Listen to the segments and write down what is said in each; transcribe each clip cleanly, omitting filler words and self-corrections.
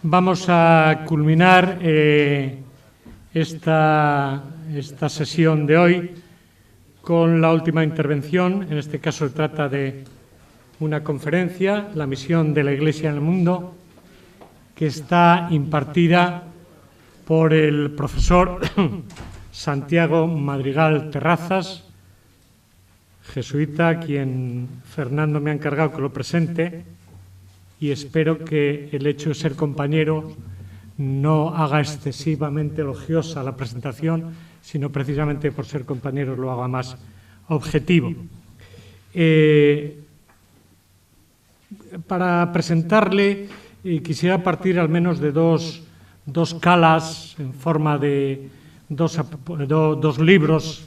Vamos a culminar esta sesión de hoy con la última intervención. En este caso se trata de una conferencia, La misión de la Iglesia en el mundo, que está impartida por el profesor Santiago Madrigal Terrazas, jesuita, a quien Fernando me ha encargado que lo presente, y espero que el hecho de ser compañero no haga excesivamente elogiosa la presentación, sino precisamente por ser compañero lo haga más objetivo. Para presentarle quisiera partir al menos de dos calas en forma de dos libros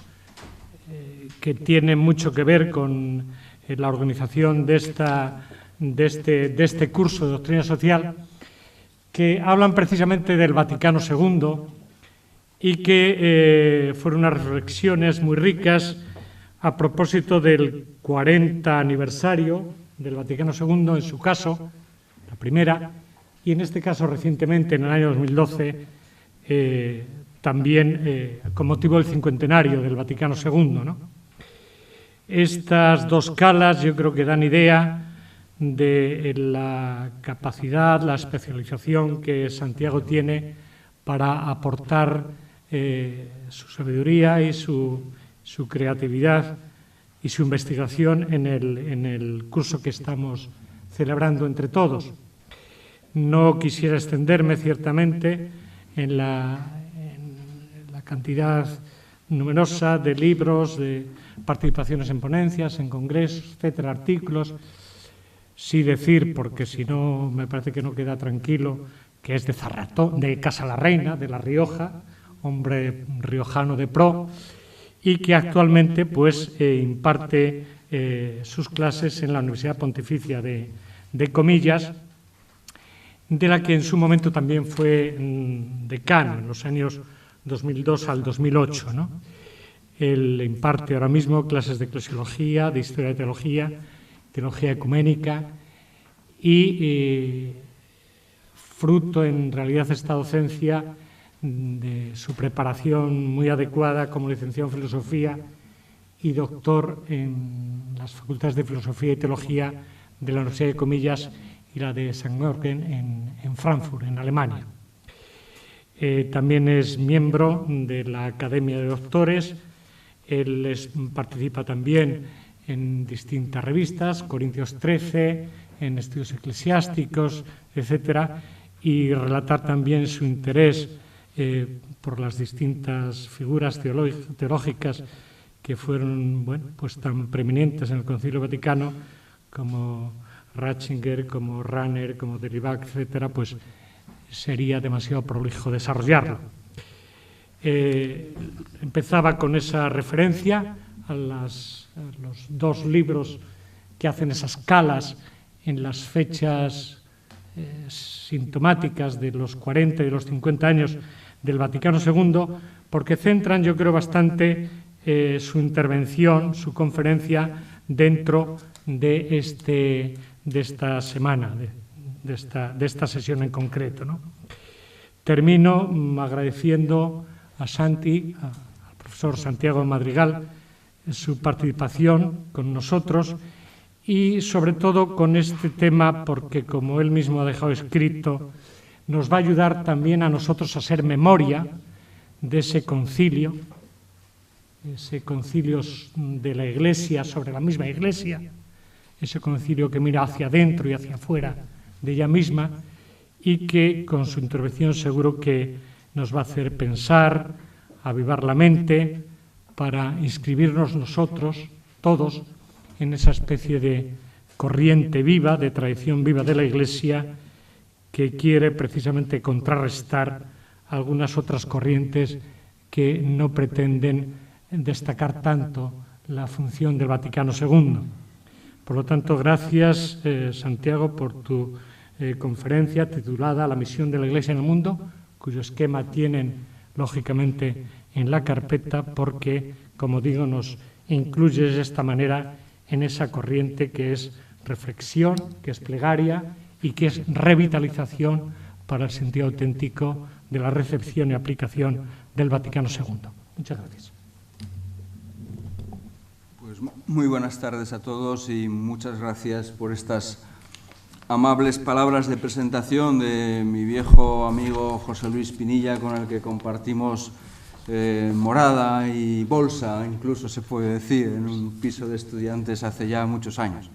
que tienen mucho que ver con la organización de este curso de doctrina social, que hablan precisamente del Vaticano II y que fueron unas reflexiones muy ricas a propósito del 40 aniversario del Vaticano II, en su caso, la primera, y en este caso recientemente, en el año 2012, también con motivo del cincuentenario del Vaticano II, ¿no? Estas dos calas yo creo que dan idea de la capacidad, la especialización que Santiago tiene para aportar su sabiduría y su creatividad y su investigación en el curso que estamos celebrando entre todos. No quisiera extenderme ciertamente en la cantidad numerosa de libros, de participaciones en ponencias, en congresos, etcétera, artículos. Sí decir, porque si no me parece que no queda tranquilo, que es de Zarratón, de Casa la Reina, de La Rioja, hombre riojano de pro, y que actualmente pues imparte sus clases en la Universidad Pontificia de Comillas, de la que en su momento también fue decano en los años 2002 al 2008, ¿no? Él imparte ahora mismo clases de eclesiología, de historia de teología, teología ecuménica y fruto en realidad esta docencia de su preparación muy adecuada como licenciado en filosofía y doctor en las facultades de filosofía y teología de la Universidad de Comillas y la de St. Georgen en Frankfurt, en Alemania. También es miembro de la Academia de Doctores. Él participa también en distintas revistas, Corintios 13, en estudios eclesiásticos, etcétera, y relatar también su interés por las distintas figuras teológicas que fueron, bueno, pues tan preeminentes en el Concilio Vaticano, como Ratzinger, como Rahner, como Derivac, etcétera, pues sería demasiado prolijo desarrollarlo. Empezaba con esa referencia a los dos libros que hacen esas calas en las fechas sintomáticas de los 40 y de los 50 años del Vaticano II, porque centran, yo creo, bastante su intervención, su conferencia, dentro de esta semana, de esta sesión en concreto, ¿no? Termino agradeciendo a Santi, al profesor Santiago Madrigal, su participación con nosotros y sobre todo con este tema porque, como él mismo ha dejado escrito, nos va a ayudar también a nosotros a hacer memoria de ese concilio de la Iglesia sobre la misma Iglesia, ese concilio que mira hacia adentro y hacia afuera de ella misma y que con su intervención seguro que nos va a hacer pensar, avivar la mente para inscribirnos nosotros, todos, en esa especie de corriente viva, de tradición viva de la Iglesia que quiere precisamente contrarrestar algunas otras corrientes que no pretenden destacar tanto la función del Vaticano II. Por lo tanto, gracias, Santiago, por tu conferencia titulada La misión de la Iglesia en el mundo, cuyo esquema tienen, lógicamente, en la carpeta, porque, como digo, nos incluyes de esta manera en esa corriente que es reflexión, que es plegaria y que es revitalización para el sentido auténtico de la recepción y aplicación del Vaticano II. Muchas gracias. Pues muy buenas tardes a todos y muchas gracias por estas amables palabras de presentación de mi viejo amigo José Luis Pinilla, con el que compartimos morada y bolsa, incluso se puede decir, en un piso de estudiantes hace ya muchos años.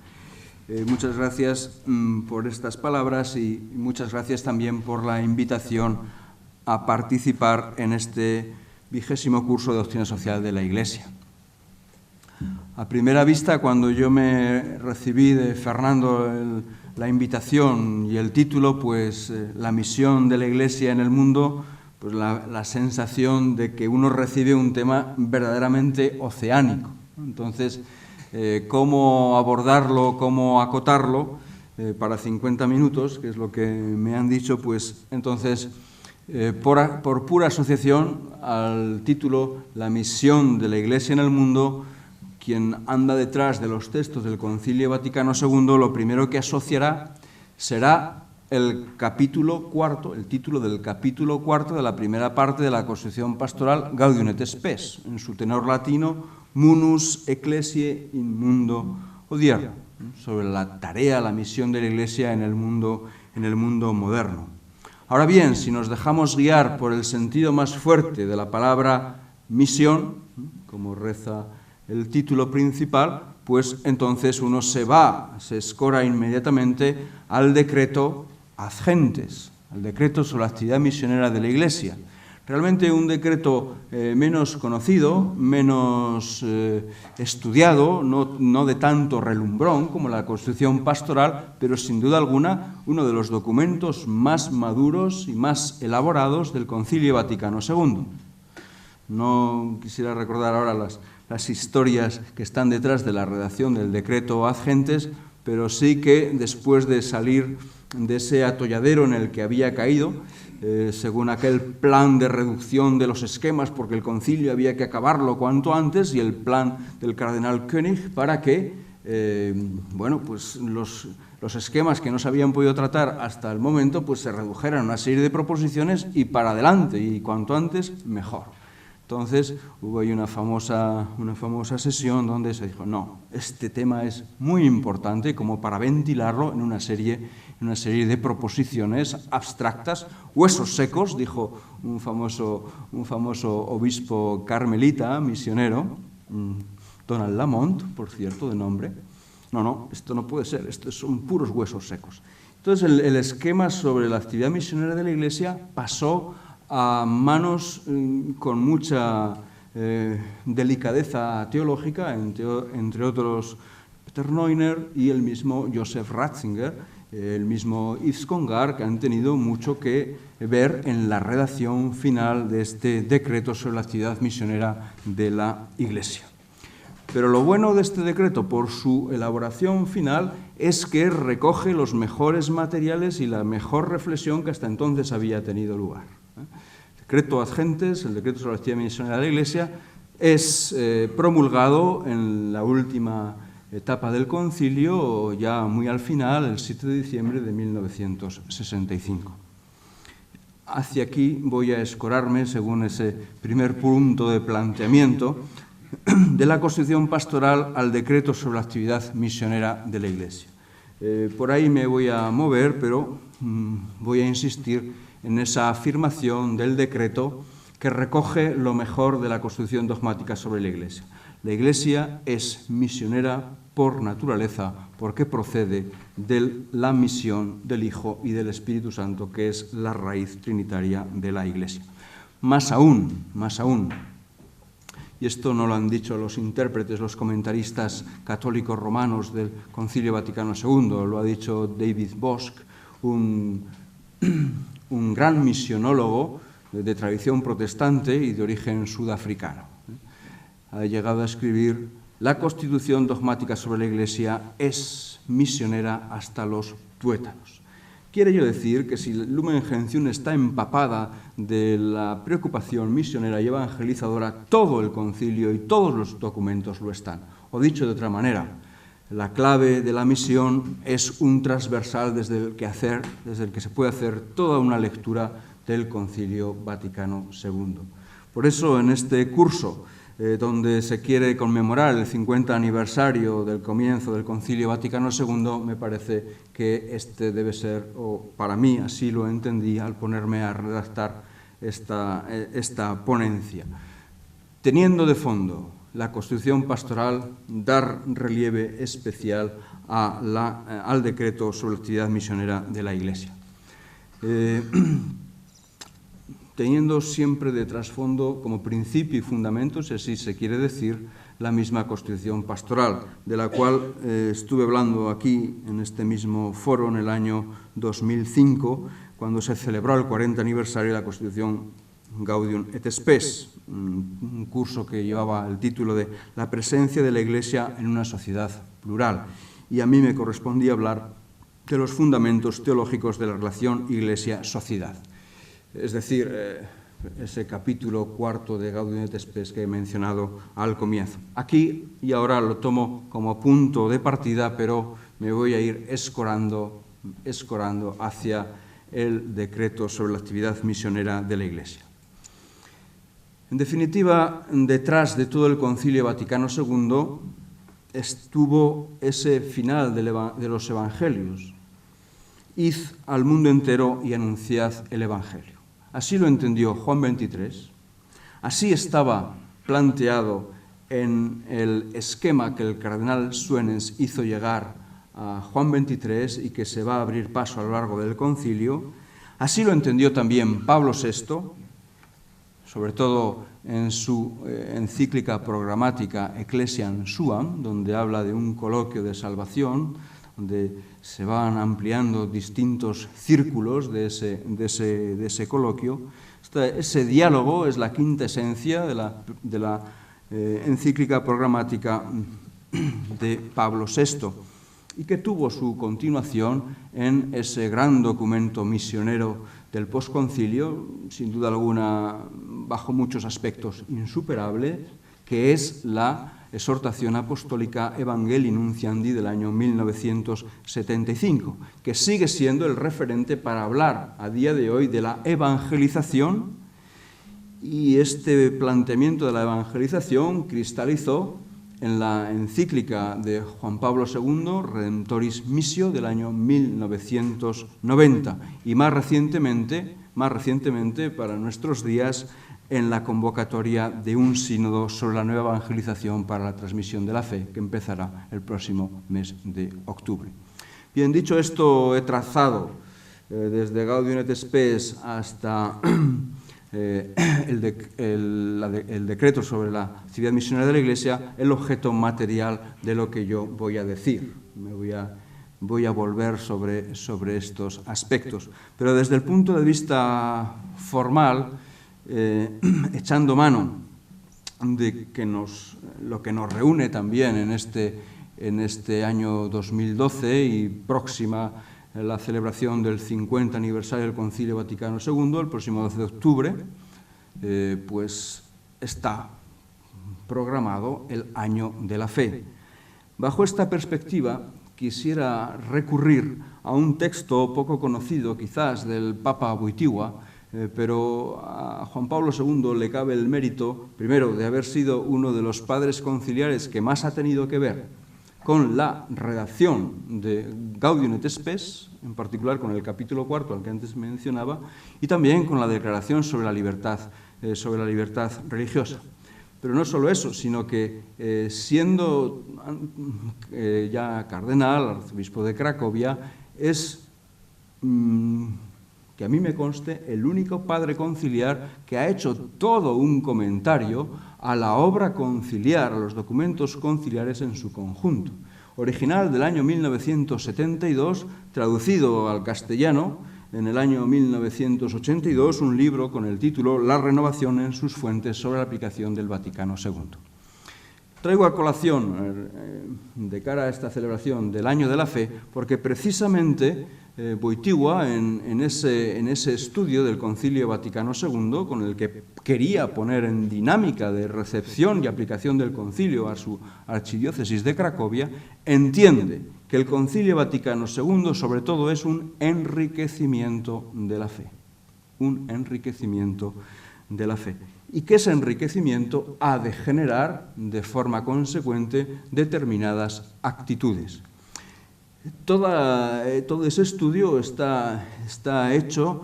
Muchas gracias por estas palabras y muchas gracias también por la invitación a participar en este 20º curso de Doctrina Social de la Iglesia. A primera vista, cuando yo me recibí de Fernando la invitación y el título, pues la misión de la Iglesia en el mundo, pues la sensación de que uno recibe un tema verdaderamente oceánico. Entonces, cómo abordarlo, cómo acotarlo para 50 minutos, que es lo que me han dicho, pues entonces, por pura asociación al título La misión de la Iglesia en el mundo, quien anda detrás de los textos del Concilio Vaticano II, lo primero que asociará será el capítulo cuarto, el título del capítulo cuarto de la primera parte de la Constitución Pastoral Gaudium et Spes, en su tenor latino, Munus Ecclesiae in Mundo Odierno, sobre la tarea, la misión de la Iglesia en el mundo moderno. Ahora bien, si nos dejamos guiar por el sentido más fuerte de la palabra misión, como reza el título principal, pues entonces uno se escora inmediatamente al decreto ad gentes, al decreto sobre la actividad misionera de la Iglesia. Realmente un decreto menos conocido, menos estudiado, no de tanto relumbrón como la Constitución Pastoral, pero sin duda alguna uno de los documentos más maduros y más elaborados del Concilio Vaticano II. No quisiera recordar ahora las historias que están detrás de la redacción del decreto ad gentes, pero sí que después de salir de ese atolladero en el que había caído, según aquel plan de reducción de los esquemas, porque el concilio había que acabarlo cuanto antes, y el plan del cardenal König para que pues los esquemas que no se habían podido tratar hasta el momento pues se redujeran a una serie de proposiciones y para adelante, y cuanto antes mejor. Entonces hubo ahí una famosa sesión donde se dijo, no, este tema es muy importante como para ventilarlo en una serie de proposiciones abstractas, huesos secos, dijo un famoso obispo carmelita, misionero, Donald Lamont, por cierto, de nombre. No, esto no puede ser, estos son puros huesos secos. Entonces el esquema sobre la actividad misionera de la Iglesia pasó a manos con mucha delicadeza teológica, entre otros Peter Neuner y el mismo Joseph Ratzinger, el mismo Yves Congar, que han tenido mucho que ver en la redacción final de este decreto sobre la actividad misionera de la Iglesia. Pero lo bueno de este decreto, por su elaboración final, es que recoge los mejores materiales y la mejor reflexión que hasta entonces había tenido lugar. El decreto ad gentes, el decreto sobre la actividad misionera de la Iglesia, es promulgado en la última etapa del concilio, ya muy al final, el 7 de diciembre de 1965. Hacia aquí voy a escorarme, según ese primer punto de planteamiento, de la Constitución Pastoral al decreto sobre la actividad misionera de la Iglesia. Por ahí me voy a mover, pero voy a insistir en esa afirmación del decreto que recoge lo mejor de la Constitución dogmática sobre la Iglesia. La Iglesia es misionera por naturaleza, porque procede de la misión del Hijo y del Espíritu Santo, que es la raíz trinitaria de la Iglesia. Más aún, y esto no lo han dicho los intérpretes, los comentaristas católicos romanos del Concilio Vaticano II, lo ha dicho David Bosch, un gran misionólogo de tradición protestante y de origen sudafricano. Ha llegado a escribir: la Constitución dogmática sobre la Iglesia es misionera hasta los tuétanos. Quiere yo decir que si Lumen Gentium está empapada de la preocupación misionera y evangelizadora, todo el concilio y todos los documentos lo están. O dicho de otra manera, La clave de la misión es un transversal desde el que se puede hacer toda una lectura del Concilio Vaticano II. Por eso, en este curso, donde se quiere conmemorar el 50 aniversario del comienzo del Concilio Vaticano II, me parece que este debe ser, o para mí así lo entendí al ponerme a redactar esta ponencia. Teniendo de fondo la Constitución Pastoral, dar relieve especial al decreto sobre la actividad misionera de la Iglesia. Teniendo siempre de trasfondo como principio y fundamento, si así se quiere decir, la misma Constitución Pastoral, de la cual estuve hablando aquí en este mismo foro en el año 2005, cuando se celebró el 40 aniversario de la Constitución Gaudium et Spes, un curso que llevaba el título de La presencia de la Iglesia en una sociedad plural. Y a mí me correspondía hablar de los fundamentos teológicos de la relación Iglesia-sociedad. Es decir, ese capítulo cuarto de Gaudium et Spes que he mencionado al comienzo. Aquí y ahora lo tomo como punto de partida, pero me voy a ir escorando hacia el decreto sobre la actividad misionera de la Iglesia. En definitiva, detrás de todo el Concilio Vaticano II estuvo ese final de los Evangelios. Id al mundo entero y anunciad el Evangelio. Así lo entendió Juan 23, así estaba planteado en el esquema que el cardenal Suenens hizo llegar a Juan 23 y que se va a abrir paso a lo largo del concilio. Así lo entendió también Pablo VI, sobre todo en su encíclica programática Ecclesiam Suam, donde habla de un coloquio de salvación, donde se van ampliando distintos círculos de ese coloquio. Ese diálogo es la quinta esencia de la encíclica programática de Pablo VI y que tuvo su continuación en ese gran documento misionero del posconcilio, sin duda alguna bajo muchos aspectos insuperables, que es la exhortación apostólica Evangelii Nunciandi del año 1975, que sigue siendo el referente para hablar a día de hoy de la evangelización, y este planteamiento de la evangelización cristalizó en la encíclica de Juan Pablo II, Redemptoris Missio, del año 1990, y más recientemente para nuestros días, en la convocatoria de un sínodo sobre la nueva evangelización para la transmisión de la fe, que empezará el próximo mes de octubre. Bien, dicho esto, he trazado desde Gaudium et Spes hasta el decreto sobre la actividad misionera de la Iglesia, el objeto material de lo que yo voy a decir. Voy a volver sobre estos aspectos. Pero desde el punto de vista formal, echando mano de lo que nos reúne también en este año 2012 y próxima la celebración del 50 aniversario del Concilio Vaticano II, el próximo 12 de octubre, pues está programado el Año de la Fe. Bajo esta perspectiva, quisiera recurrir a un texto poco conocido, quizás, del Papa Wojtyła, pero a Juan Pablo II le cabe el mérito, primero, de haber sido uno de los padres conciliares que más ha tenido que ver con la redacción de Gaudium et Spes, en particular con el capítulo cuarto al que antes mencionaba, y también con la declaración sobre la libertad religiosa. Pero no solo eso, sino que siendo ya cardenal, arzobispo de Cracovia, es, que a mí me conste, el único padre conciliar que ha hecho todo un comentario a la obra conciliar, a los documentos conciliares en su conjunto. Original del año 1972, traducido al castellano en el año 1982, un libro con el título La renovación en sus fuentes sobre la aplicación del Vaticano II. Traigo a colación, de cara a esta celebración del Año de la Fe, porque precisamente Wojtyła en ese estudio del Concilio Vaticano II, con el que quería poner en dinámica de recepción y aplicación del concilio a su archidiócesis de Cracovia, entiende que el Concilio Vaticano II sobre todo es un enriquecimiento de la fe. Un enriquecimiento de la fe. Y que ese enriquecimiento ha de generar de forma consecuente determinadas actitudes. Todo ese estudio está hecho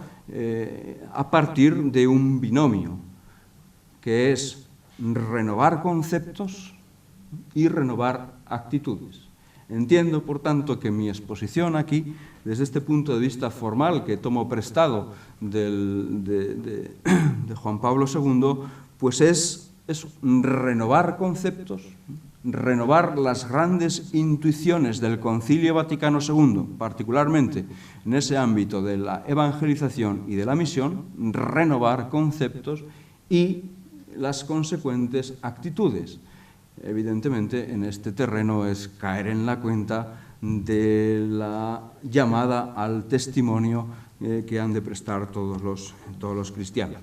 a partir de un binomio, que es renovar conceptos y renovar actitudes. Entiendo, por tanto, que mi exposición aquí, desde este punto de vista formal que tomo prestado de Juan Pablo II, pues es renovar conceptos, renovar las grandes intuiciones del Concilio Vaticano II, particularmente en ese ámbito de la evangelización y de la misión, renovar conceptos y las consecuentes actitudes. Evidentemente, en este terreno es caer en la cuenta de la llamada al testimonio que han de prestar todos los cristianos.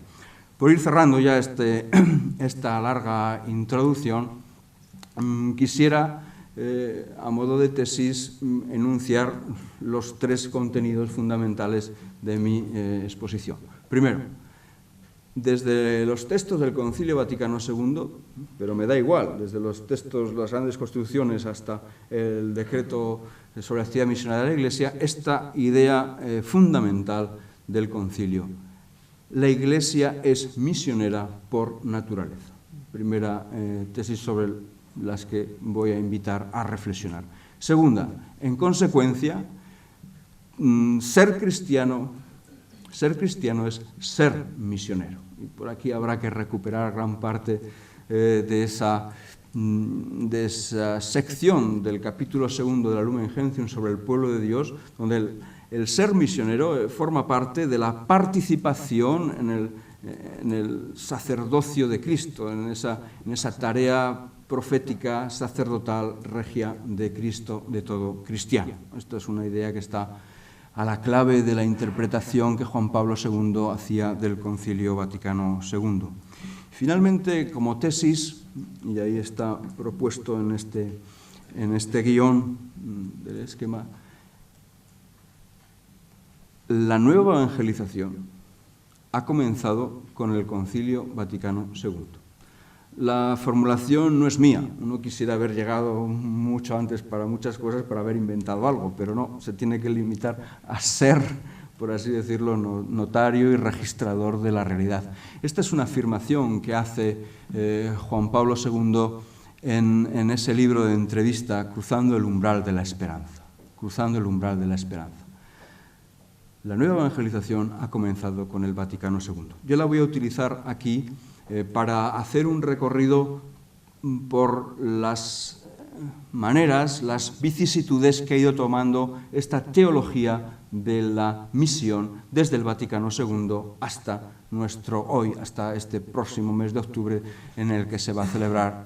Por ir cerrando ya esta larga introducción, quisiera, a modo de tesis, enunciar los tres contenidos fundamentales de mi exposición. Primero, desde los textos del Concilio Vaticano II, pero me da igual, desde los textos, las grandes constituciones hasta el decreto sobre la actividad misionera de la Iglesia, esta idea fundamental del concilio. La Iglesia es misionera por naturaleza. Primera tesis sobre las que voy a invitar a reflexionar. Segunda, en consecuencia, ser cristiano es ser misionero. Y por aquí habrá que recuperar gran parte de esa sección del capítulo 2 de la Lumen Gentium sobre el pueblo de Dios, donde el ser misionero forma parte de la participación en el sacerdocio de Cristo, en esa tarea profética, sacerdotal, regia de Cristo, de todo cristiano. Esta es una idea que está a la clave de la interpretación que Juan Pablo II hacía del Concilio Vaticano II. Finalmente, como tesis, y ahí está propuesto en este guión del esquema, la nueva evangelización ha comenzado con el Concilio Vaticano II. La formulación no es mía. Uno quisiera haber llegado mucho antes para muchas cosas, para haber inventado algo, pero no, se tiene que limitar a ser, por así decirlo, notario y registrador de la realidad. Esta es una afirmación que hace Juan Pablo II en ese libro de entrevista, Cruzando el umbral de la esperanza. Cruzando el umbral de la esperanza. La nueva evangelización ha comenzado con el Vaticano II. Yo la voy a utilizar aquí para hacer un recorrido por las maneras, las vicisitudes que ha ido tomando esta teología de la misión desde el Vaticano II hasta nuestro hoy, hasta este próximo mes de octubre en el que se va a celebrar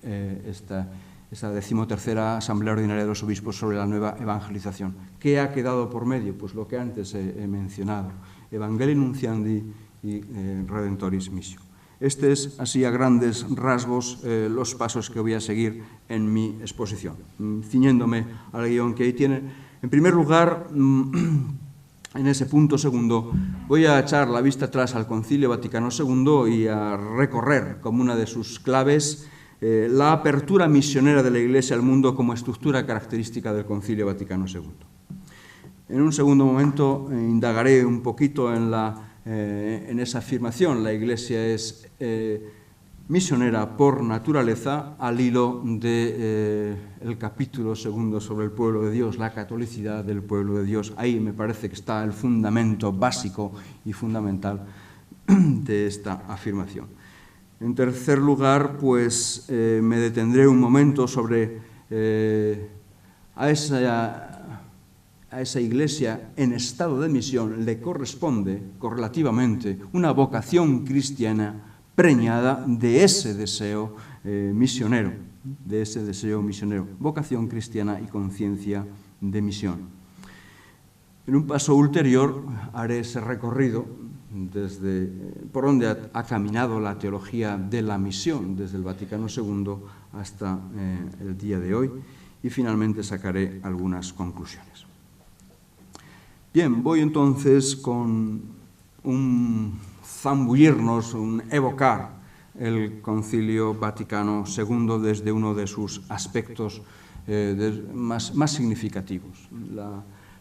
esa 13ª Asamblea Ordinaria de los Obispos sobre la nueva evangelización. ¿Qué ha quedado por medio? Pues lo que antes he mencionado, Evangelii Nunciandi y Redentoris Missio. Este es, así a grandes rasgos, los pasos que voy a seguir en mi exposición, ciñéndome al guión que ahí tiene. En primer lugar, en ese punto segundo, voy a echar la vista atrás al Concilio Vaticano II y a recorrer como una de sus claves la apertura misionera de la Iglesia al mundo como estructura característica del Concilio Vaticano II. En un segundo momento indagaré un poquito en esa afirmación. La Iglesia es misionera por naturaleza, al hilo del capítulo 2 sobre el pueblo de Dios, la catolicidad del pueblo de Dios. Ahí me parece que está el fundamento básico y fundamental de esta afirmación. En tercer lugar, pues me detendré un momento sobre a esa Iglesia en estado de misión le corresponde, correlativamente, una vocación cristiana preñada de ese deseo misionero, vocación cristiana y conciencia de misión. En un paso ulterior haré ese recorrido por donde ha caminado la teología de la misión desde el Vaticano II hasta el día de hoy, y finalmente sacaré algunas conclusiones. Bien, voy entonces con un zambullirnos, un evocar el Concilio Vaticano II desde uno de sus aspectos más significativos.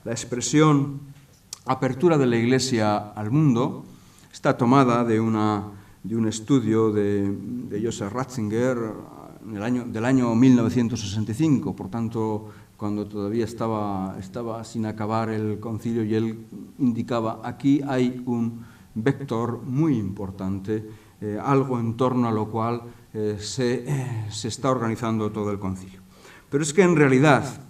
La expresión apertura de la Iglesia al mundo está tomada de un estudio de Joseph Ratzinger del año 1965, por tanto, cuando todavía estaba sin acabar el concilio, y él indicaba: aquí hay un vector muy importante, algo en torno a lo cual se está organizando todo el concilio. Pero es que en realidad,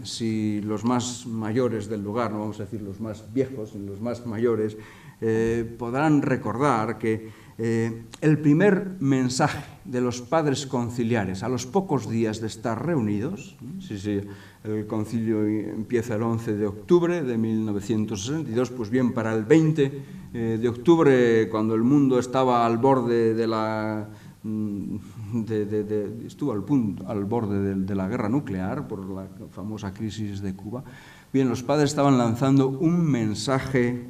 si los más mayores del lugar, no vamos a decir los más viejos, sino los más mayores, podrán recordar que el primer mensaje de los padres conciliares a los pocos días de estar reunidos, el concilio empieza el 11 de octubre de 1962, pues bien, para el 20 de octubre, cuando el mundo estaba al borde estuvo al borde de la guerra nuclear por la famosa crisis de Cuba, bien, los padres estaban lanzando un mensaje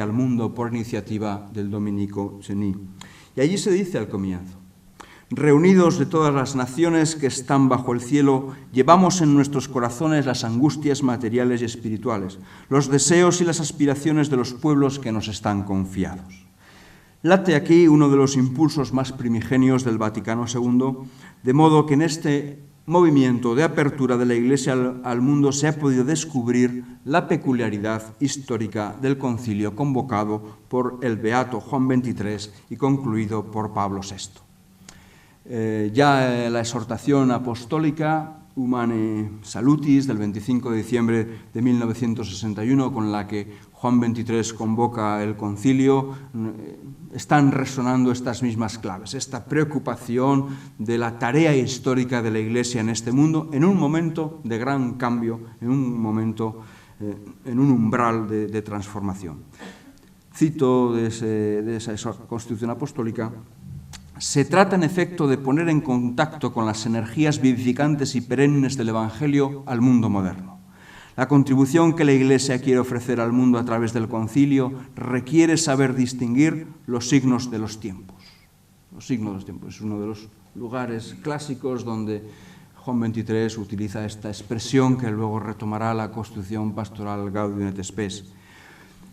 al mundo por iniciativa del dominico Cheny. Y allí se dice al comienzo: reunidos de todas las naciones que están bajo el cielo, llevamos en nuestros corazones las angustias materiales y espirituales, los deseos y las aspiraciones de los pueblos que nos están confiados. Late aquí uno de los impulsos más primigenios del Vaticano II, de modo que en este movimiento de apertura de la Iglesia al mundo se ha podido descubrir la peculiaridad histórica del concilio convocado por el beato Juan XXIII y concluido por Pablo VI. Ya la exhortación apostólica Humane Salutis del 25 de diciembre de 1961, con la que Juan XXIII convoca el concilio, están resonando estas mismas claves, esta preocupación de la tarea histórica de la Iglesia en este mundo, en un momento de gran cambio, en un umbral de transformación. Cito de esa Constitución Apostólica: se trata en efecto de poner en contacto con las energías vivificantes y perennes del Evangelio al mundo moderno. La contribución que la Iglesia quiere ofrecer al mundo a través del concilio requiere saber distinguir los signos de los tiempos. Los signos de los tiempos es uno de los lugares clásicos donde Juan XXIII utiliza esta expresión que luego retomará la Constitución Pastoral Gaudium et Spes.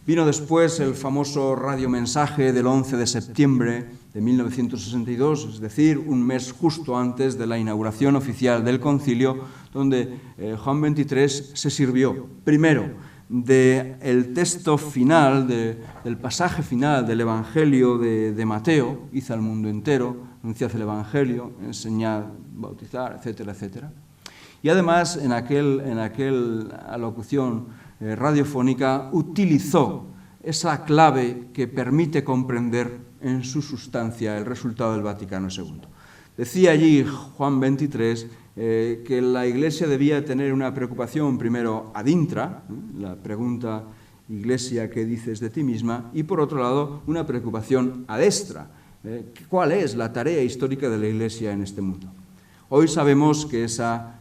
Vino después el famoso radiomensaje del 11 de septiembre de 1962, es decir, un mes justo antes de la inauguración oficial del concilio, donde Juan XXIII se sirvió, primero, del texto final, del pasaje final del Evangelio de Mateo: id al mundo entero, anunciad el Evangelio, enseñad, bautizar, etcétera, etcétera. Y además, en aquel alocución radiofónica, utilizó esa clave que permite comprender en su sustancia el resultado del Vaticano II. Decía allí Juan XXIII que la Iglesia debía tener una preocupación, primero ad intra, la pregunta: Iglesia, ¿qué dices de ti misma? Y por otro lado, una preocupación ad extra, ¿cuál es la tarea histórica de la Iglesia en este mundo? Hoy sabemos que esa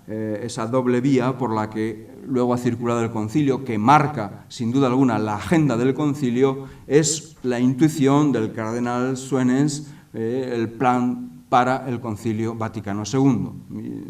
doble vía por la que luego ha circulado el concilio, que marca sin duda alguna la agenda del concilio, es la intuición del cardenal Suenens, el plan para el Concilio Vaticano II.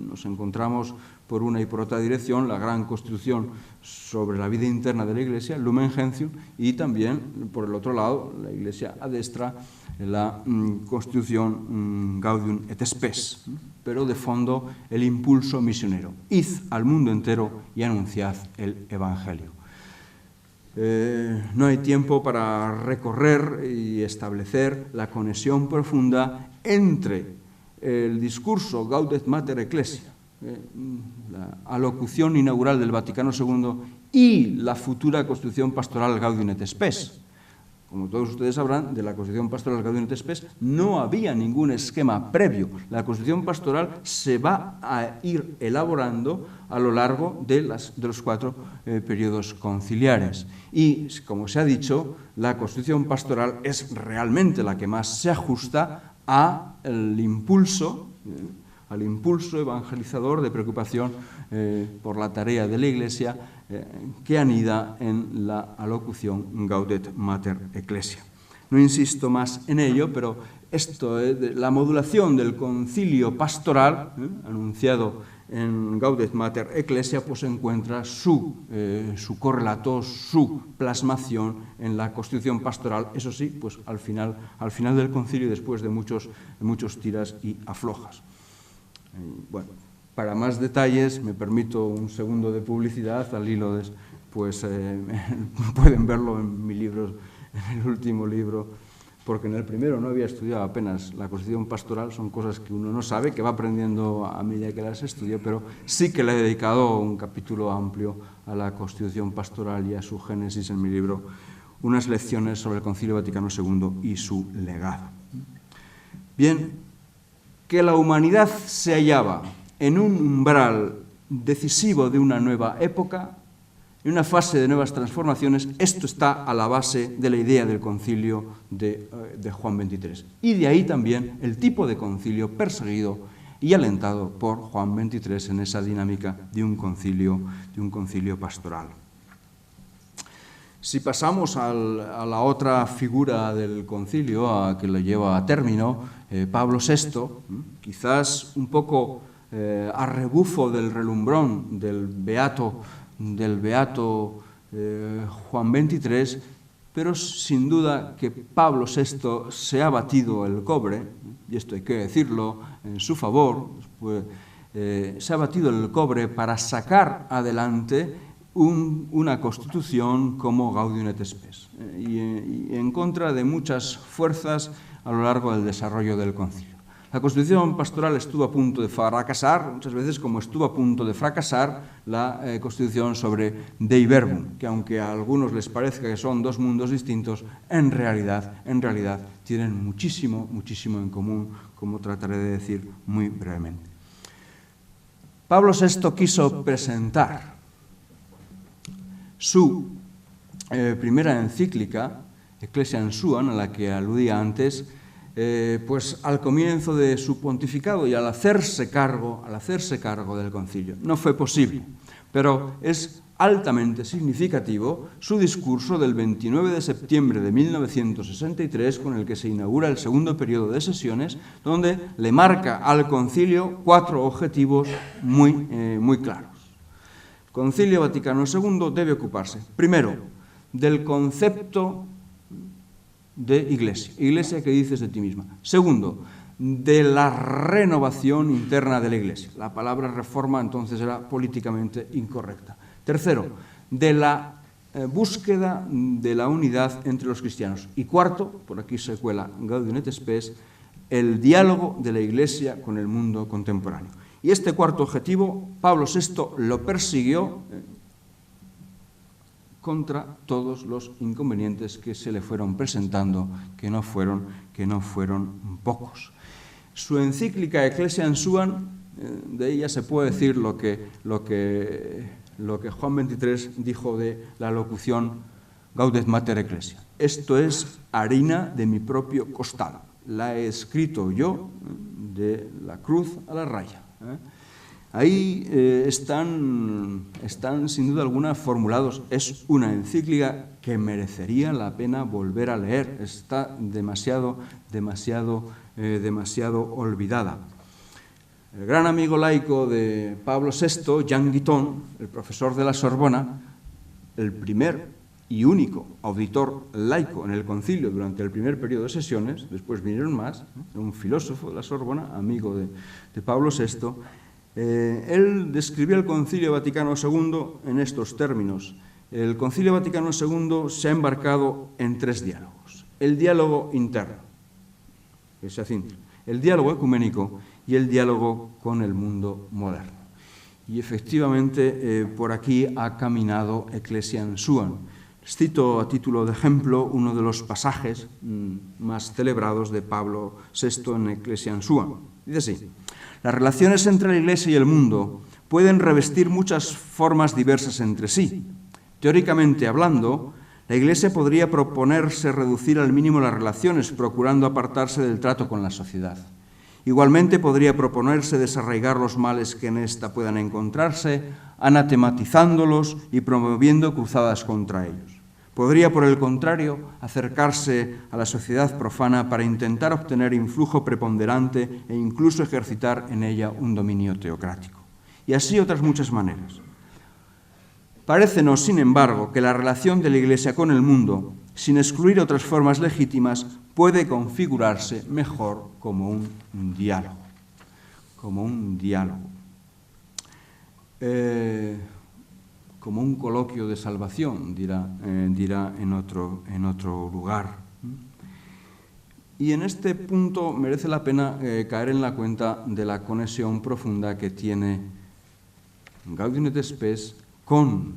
Nos encontramos por una y por otra dirección la gran Constitución sobre la vida interna de la Iglesia, Lumen Gentium, y también, por el otro lado, la Iglesia a destra, la Constitución Gaudium et Spes, pero de fondo el impulso misionero: id al mundo entero y anunciad el Evangelio. No hay tiempo para recorrer y establecer la conexión profunda entre el discurso Gaudet Mater Ecclesia, la alocución inaugural del Vaticano II, y la futura Constitución Pastoral Gaudium et Spes, como todos ustedes sabrán, de la Constitución Pastoral Gaudium et Spes no había ningún esquema previo. La Constitución Pastoral se va a ir elaborando a lo largo de los 4 periodos conciliares. Y, como se ha dicho, la Constitución Pastoral es realmente la que más se ajusta al impulso evangelizador de preocupación por la tarea de la Iglesia que anida en la alocución Gaudet Mater Ecclesia. No insisto más en ello, pero la modulación del concilio pastoral, anunciado en Gaudet Mater Ecclesia, pues encuentra su correlato, su plasmación en la Constitución Pastoral, eso sí, pues al final del concilio, después de muchos tiras y aflojas. Bueno, para más detalles, me permito un segundo de publicidad al hilo de, pues pueden verlo en mi libro, en el último libro, porque en el primero no había estudiado apenas la Constitución Pastoral, son cosas que uno no sabe, que va aprendiendo a medida que las estudia, pero sí que le he dedicado un capítulo amplio a la Constitución Pastoral y a su génesis en mi libro, unas lecciones sobre el Concilio Vaticano II y su legado. Bien, que la humanidad se hallaba en un umbral decisivo de una nueva época, en una fase de nuevas transformaciones, esto está a la base de la idea del concilio de Juan XXIII. Y de ahí también el tipo de concilio perseguido y alentado por Juan XXIII en esa dinámica de un concilio pastoral. Si pasamos a la otra figura del concilio, a que lo lleva a término, Pablo VI, quizás un poco a rebufo del relumbrón del beato Juan XXIII, pero sin duda que Pablo VI se ha batido el cobre, y esto hay que decirlo en su favor, pues, se ha batido el cobre para sacar adelante una constitución como Gaudium et Spes, y en contra de muchas fuerzas a lo largo del desarrollo del concilio. La Constitución Pastoral estuvo a punto de fracasar, muchas veces como estuvo a punto de fracasar la Constitución sobre Dei Verbum, que aunque a algunos les parezca que son dos mundos distintos, en realidad tienen muchísimo en común, como trataré de decir muy brevemente. Pablo VI quiso presentar su primera encíclica, Ecclesiam Suam, a la que aludía antes, pues al comienzo de su pontificado y al hacerse cargo del concilio. No fue posible, pero es altamente significativo su discurso del 29 de septiembre de 1963, con el que se inaugura el segundo periodo de sesiones, donde le marca al concilio 4 objetivos muy claros. El Concilio Vaticano II debe ocuparse, primero, del concepto de iglesia que dices de ti misma. Segundo, de la renovación interna de la iglesia. La palabra reforma entonces era políticamente incorrecta. Tercero, de la búsqueda de la unidad entre los cristianos. Y cuarto, por aquí se cuela Gaudium et Spes, el diálogo de la iglesia con el mundo contemporáneo. Y este cuarto objetivo, Pablo VI lo persiguió contra todos los inconvenientes que se le fueron presentando, que no fueron pocos. Su encíclica Ecclesiam Suam, de ella se puede decir lo que Juan XXIII dijo de la locución Gaudet Mater Ecclesia. Esto es harina de mi propio costal. La he escrito yo de la cruz a la raya. Ahí están sin duda alguna formulados. Es una encíclica que merecería la pena volver a leer. Está demasiado olvidada. El gran amigo laico de Pablo VI, Jean Guiton, el profesor de la Sorbona, el primer y único auditor laico en el concilio durante el primer periodo de sesiones, después vinieron más, un filósofo de la Sorbona, amigo de Pablo VI, él describió el Concilio Vaticano II en estos términos. El Concilio Vaticano II se ha embarcado en 3 diálogos. El diálogo interno, que se acinta, el diálogo ecuménico y el diálogo con el mundo moderno. Y efectivamente por aquí ha caminado Ecclesiam Suam. Cito a título de ejemplo uno de los pasajes más celebrados de Pablo VI en Ecclesiam Sua. Dice así: las relaciones entre la Iglesia y el mundo pueden revestir muchas formas diversas entre sí. Teóricamente hablando, la Iglesia podría proponerse reducir al mínimo las relaciones, procurando apartarse del trato con la sociedad. Igualmente podría proponerse desarraigar los males que en ésta puedan encontrarse, anatematizándolos y promoviendo cruzadas contra ellos. Podría, por el contrario, acercarse a la sociedad profana para intentar obtener influjo preponderante e incluso ejercitar en ella un dominio teocrático. Y así otras muchas maneras. Parécenos, sin embargo, que la relación de la Iglesia con el mundo, sin excluir otras formas legítimas, puede configurarse mejor como un diálogo. Como un diálogo. Como un coloquio de salvación, dirá en otro lugar. Y en este punto merece la pena caer en la cuenta de la conexión profunda que tiene Gaudium et Spes con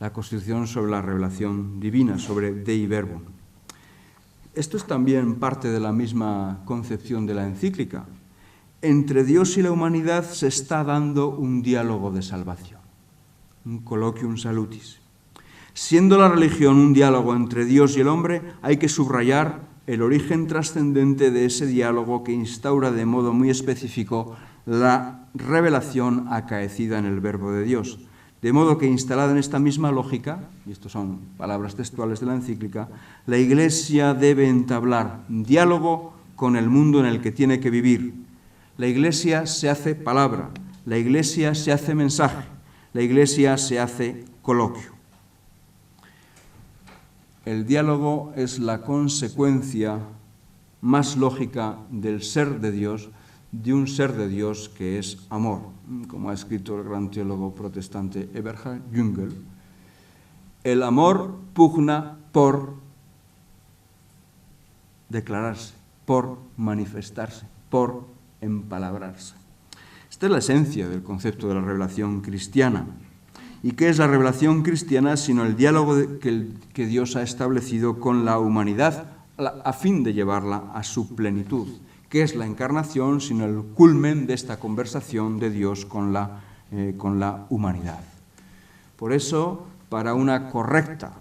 la Constitución sobre la revelación divina, sobre Dei Verbum. Esto es también parte de la misma concepción de la encíclica. Entre Dios y la humanidad se está dando un diálogo de salvación, un colloquium salutis. Siendo la religión un diálogo entre Dios y el hombre, hay que subrayar el origen trascendente de ese diálogo que instaura de modo muy específico la revelación acaecida en el Verbo de Dios. De modo que, instalada en esta misma lógica, y estas son palabras textuales de la encíclica, la Iglesia debe entablar diálogo con el mundo en el que tiene que vivir. La Iglesia se hace palabra, la Iglesia se hace mensaje, la Iglesia se hace coloquio. El diálogo es la consecuencia más lógica del ser de Dios, de un ser de Dios que es amor, como ha escrito el gran teólogo protestante Eberhard Jüngel. El amor pugna por declararse, por manifestarse, por empalabrarse. Esta es la esencia del concepto de la revelación cristiana. ¿Y qué es la revelación cristiana sino el diálogo que Dios ha establecido con la humanidad a fin de llevarla a su plenitud? ¿Qué es la encarnación sino el culmen de esta conversación de Dios con la humanidad? Por eso, para una correcta,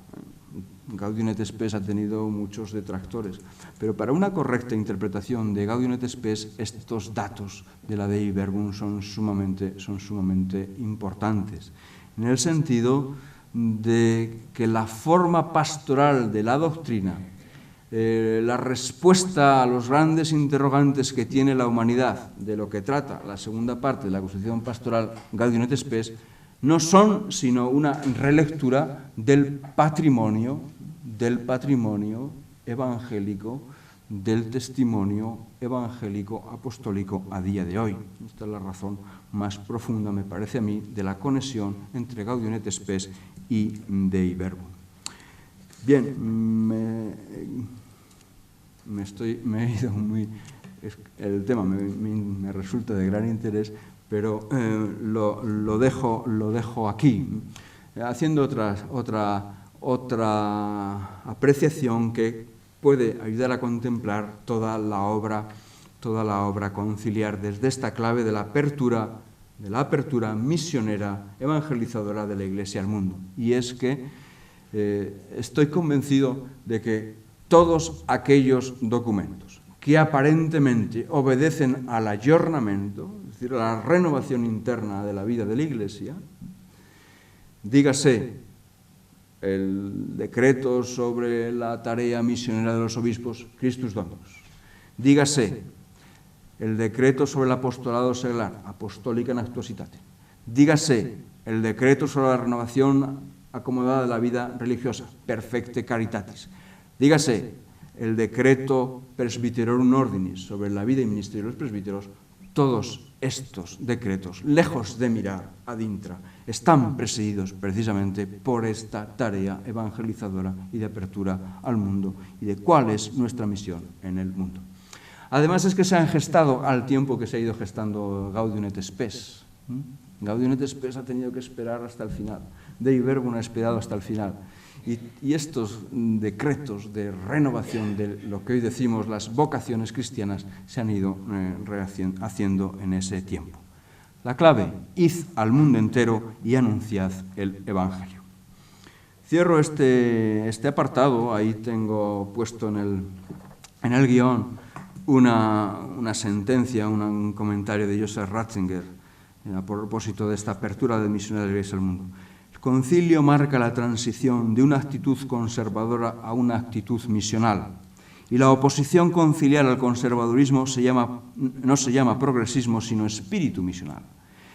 Gaudium et Spes ha tenido muchos detractores, pero para una correcta interpretación de Gaudium et Spes, estos datos de la Dei Verbum son sumamente importantes, en el sentido de que la forma pastoral de la doctrina, la respuesta a los grandes interrogantes que tiene la humanidad, de lo que trata la segunda parte de la Constitución Pastoral Gaudium et Spes, no son sino una relectura del patrimonio evangélico, del testimonio evangélico apostólico a día de hoy. Esta es la razón más profunda, me parece a mí, de la conexión entre Gaudium et Spes y Dei Verbum. Bien, me he ido muy... El tema me resulta de gran interés, pero lo dejo aquí, haciendo otra apreciación que puede ayudar a contemplar toda la obra conciliar desde esta clave de la apertura misionera, evangelizadora de la Iglesia al mundo. Y es que estoy convencido de que todos aquellos documentos que aparentemente obedecen al ayornamiento, es decir, a la renovación interna de la vida de la Iglesia, dígase el decreto sobre la tarea misionera de los obispos, Christus Dominus, dígase el decreto sobre el apostolado seglar, Apostolica Actuositate, dígase el decreto sobre la renovación acomodada de la vida religiosa, Perfecte Caritatis, dígase el decreto Presbyterorum Ordinis sobre la vida y ministerio de los presbíteros, todos estos decretos, lejos de mirar ad intra, están presididos precisamente por esta tarea evangelizadora y de apertura al mundo y de cuál es nuestra misión en el mundo. Además es que se han gestado al tiempo que se ha ido gestando Gaudium et Spes. Gaudium et Spes ha tenido que esperar hasta el final. Dei Verbum ha esperado hasta el final. Y estos decretos de renovación de lo que hoy decimos las vocaciones cristianas se han ido haciendo en ese tiempo. La clave, id al mundo entero y anunciad el Evangelio. Cierro este apartado, ahí tengo puesto en el guión una sentencia, un comentario de Joseph Ratzinger a propósito de esta apertura de misiones de la Iglesia al mundo. El concilio marca la transición de una actitud conservadora a una actitud misional. Y la oposición conciliar al conservadurismo no se llama progresismo, sino espíritu misional.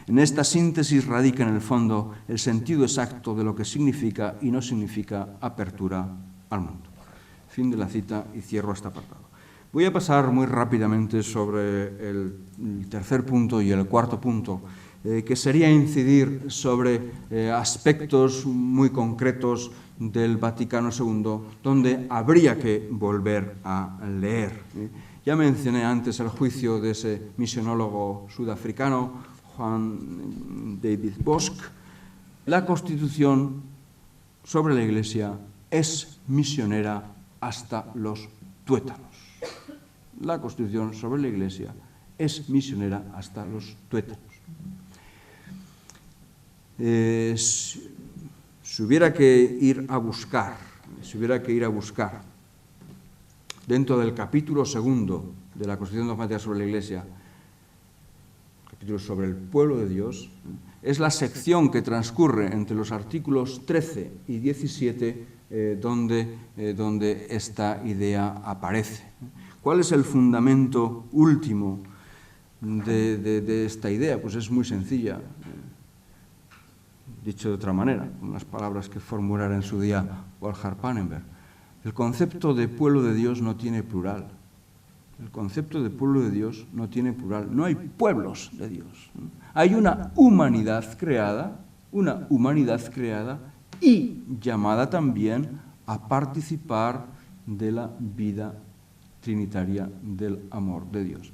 En esta síntesis radica en el fondo el sentido exacto de lo que significa y no significa apertura al mundo. Fin de la cita y cierro este apartado. Voy a pasar muy rápidamente sobre el tercer punto y el cuarto punto, que sería incidir sobre aspectos muy concretos del Vaticano II, donde habría que volver a leer. Ya mencioné antes el juicio de ese misionólogo sudafricano, Juan David Bosch. La Constitución sobre la Iglesia es misionera hasta los tuétanos. La Constitución sobre la Iglesia es misionera hasta los tuétanos. Si hubiera que ir a buscar dentro del capítulo 2 de la Constitución dogmática sobre la Iglesia, capítulo sobre el pueblo de Dios, es la sección que transcurre entre los artículos 13 y 17 donde esta idea aparece. ¿Cuál es el fundamento último de esta idea? Pues es muy sencilla. Dicho de otra manera, con las palabras que formulara en su día Walhart Pannenberg, el concepto de pueblo de Dios no tiene plural. El concepto de pueblo de Dios no tiene plural. No hay pueblos de Dios. Hay una humanidad creada y llamada también a participar de la vida trinitaria del amor de Dios.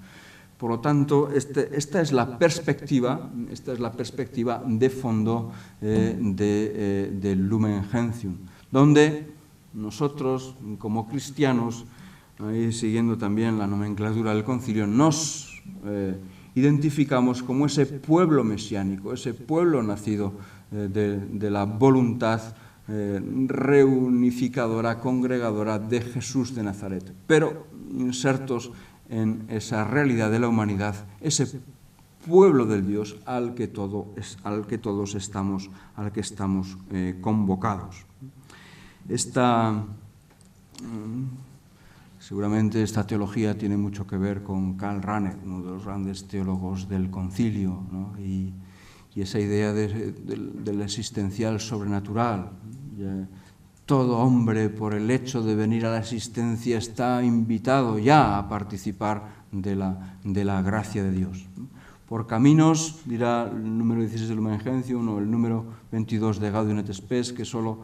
Por lo tanto, esta es la perspectiva de fondo del Lumen Gentium, donde nosotros, como cristianos, ahí siguiendo también la nomenclatura del concilio, nos identificamos como ese pueblo mesiánico, ese pueblo nacido de la voluntad reunificadora, congregadora de Jesús de Nazaret, pero insertos en esa realidad de la humanidad, ese pueblo del Dios al que todos estamos convocados. Seguramente esta teología tiene mucho que ver con Karl Rahner, uno de los grandes teólogos del concilio, ¿no? y esa idea del existencial sobrenatural. Todo hombre, por el hecho de venir a la existencia, está invitado ya a participar de la gracia de Dios. Por caminos, dirá el número 16 del Lumen Gentium o el número 22 de Gaudium et Spes, que solo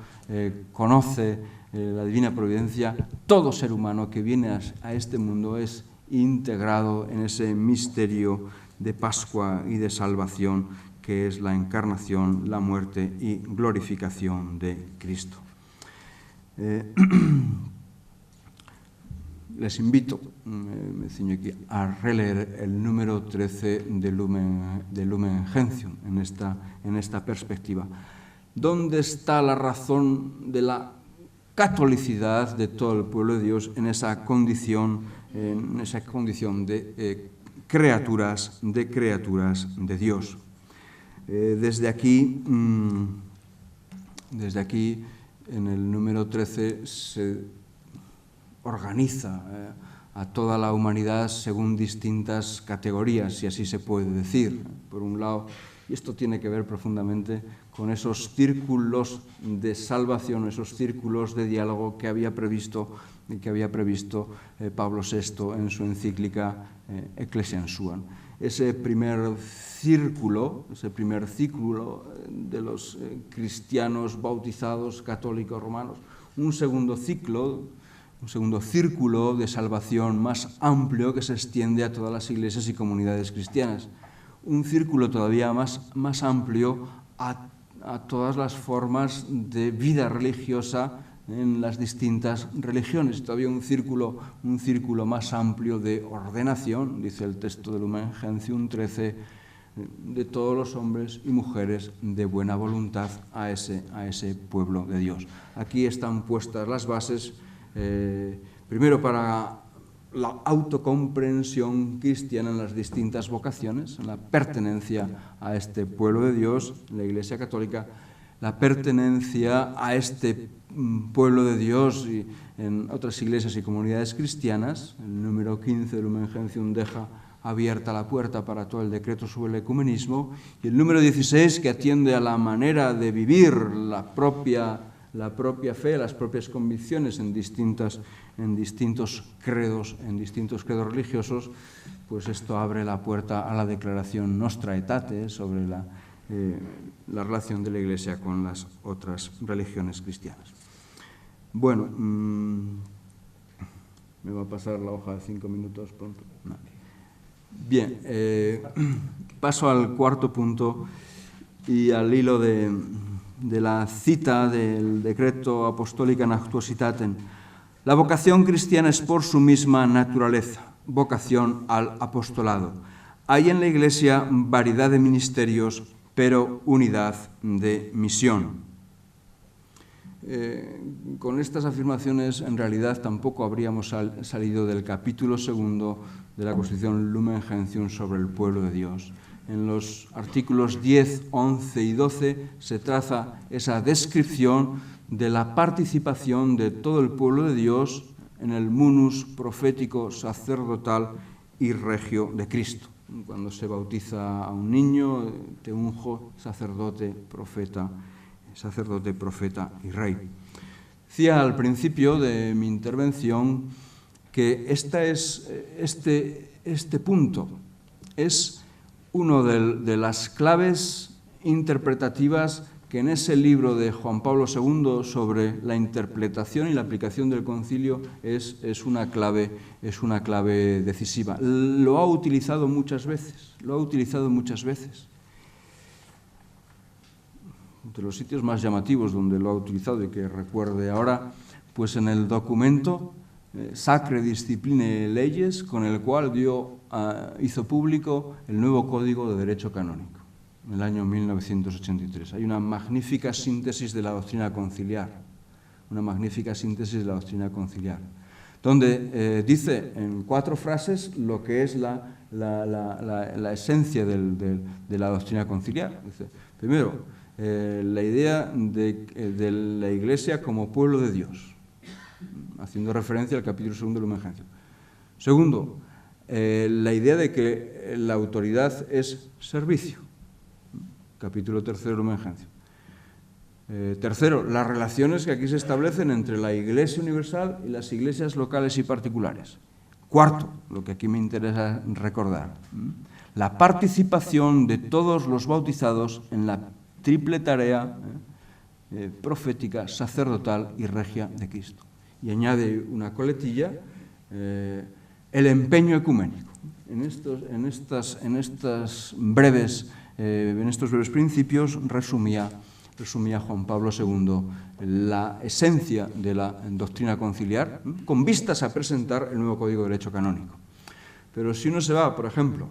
conoce la divina providencia, todo ser humano que viene a este mundo es integrado en ese misterio de Pascua y de salvación que es la encarnación, la muerte y glorificación de Cristo. Les invito, me ciño aquí, a releer el número 13 de Lumen Gentium en esta perspectiva. ¿Dónde está la razón de la catolicidad de todo el pueblo de Dios en esa condición de criaturas de Dios? Desde aquí, en el número 13, se organiza a toda la humanidad según distintas categorías, si así se puede decir. Por un lado, y esto tiene que ver profundamente con esos círculos de salvación, esos círculos de diálogo que había previsto Pablo VI en su encíclica Ecclesiam Suam. Ese primer círculo de los cristianos bautizados, católicos, romanos, un segundo círculo de salvación más amplio que se extiende a todas las iglesias y comunidades cristianas. un círculo todavía más amplio a todas las formas de vida religiosa en las distintas religiones. Todavía un círculo más amplio de ordenación, dice el texto de Lumen Gentium 13, de todos los hombres y mujeres de buena voluntad a ese pueblo de Dios. Aquí están puestas las bases, primero para la autocomprensión cristiana en las distintas vocaciones, en la pertenencia a este pueblo de Dios, la Iglesia Católica, la pertenencia a este pueblo de Dios y en otras iglesias y comunidades cristianas. El número 15 de Lumen Gentium deja abierta la puerta para todo el decreto sobre el ecumenismo, y el número 16, que atiende a la manera de vivir la propia fe, las propias convicciones en distintos credos religiosos, pues esto abre la puerta a la declaración Nostra Aetate sobre la relación de la Iglesia con las otras religiones cristianas. Bueno, me va a pasar la hoja de 5 minutos pronto. No. Bien, paso al cuarto punto y al hilo de la cita del decreto Apostolica Actuositatem. La vocación cristiana es por su misma naturaleza, vocación al apostolado. Hay en la Iglesia variedad de ministerios, pero unidad de misión. Con estas afirmaciones, en realidad, tampoco habríamos salido del capítulo 2 de la Constitución Lumen Gentium sobre el pueblo de Dios. En los artículos 10, 11 y 12 se traza esa descripción de la participación de todo el pueblo de Dios en el munus profético, sacerdotal y regio de Cristo. Cuando se bautiza a un niño, te unjo sacerdote, profeta y rey. Decía al principio de mi intervención que este punto es uno de las claves interpretativas que en ese libro de Juan Pablo II sobre la interpretación y la aplicación del concilio es una clave decisiva. Lo ha utilizado muchas veces. De los sitios más llamativos donde lo ha utilizado y que recuerde ahora, pues en el documento Sacre Disciplinae Leyes, con el cual hizo público el nuevo Código de Derecho Canónico, en el año 1983. Hay una magnífica síntesis de la doctrina conciliar, donde dice en 4 frases lo que es la esencia de la doctrina conciliar. Dice, primero, la idea de la Iglesia como pueblo de Dios, haciendo referencia al capítulo 2 de Lumen Gentium. Segundo, la idea de que la autoridad es servicio, capítulo 3 de Lumen Gentium. Tercero, las relaciones que aquí se establecen entre la Iglesia universal y las iglesias locales y particulares. Cuarto, lo que aquí me interesa recordar, la participación de todos los bautizados en la triple tarea profética, sacerdotal y regia de Cristo. Y añade una coletilla, el empeño ecuménico. En estos breves principios resumía Juan Pablo II la esencia de la doctrina conciliar, con vistas a presentar el nuevo Código de Derecho Canónico. Pero si uno se va, por ejemplo,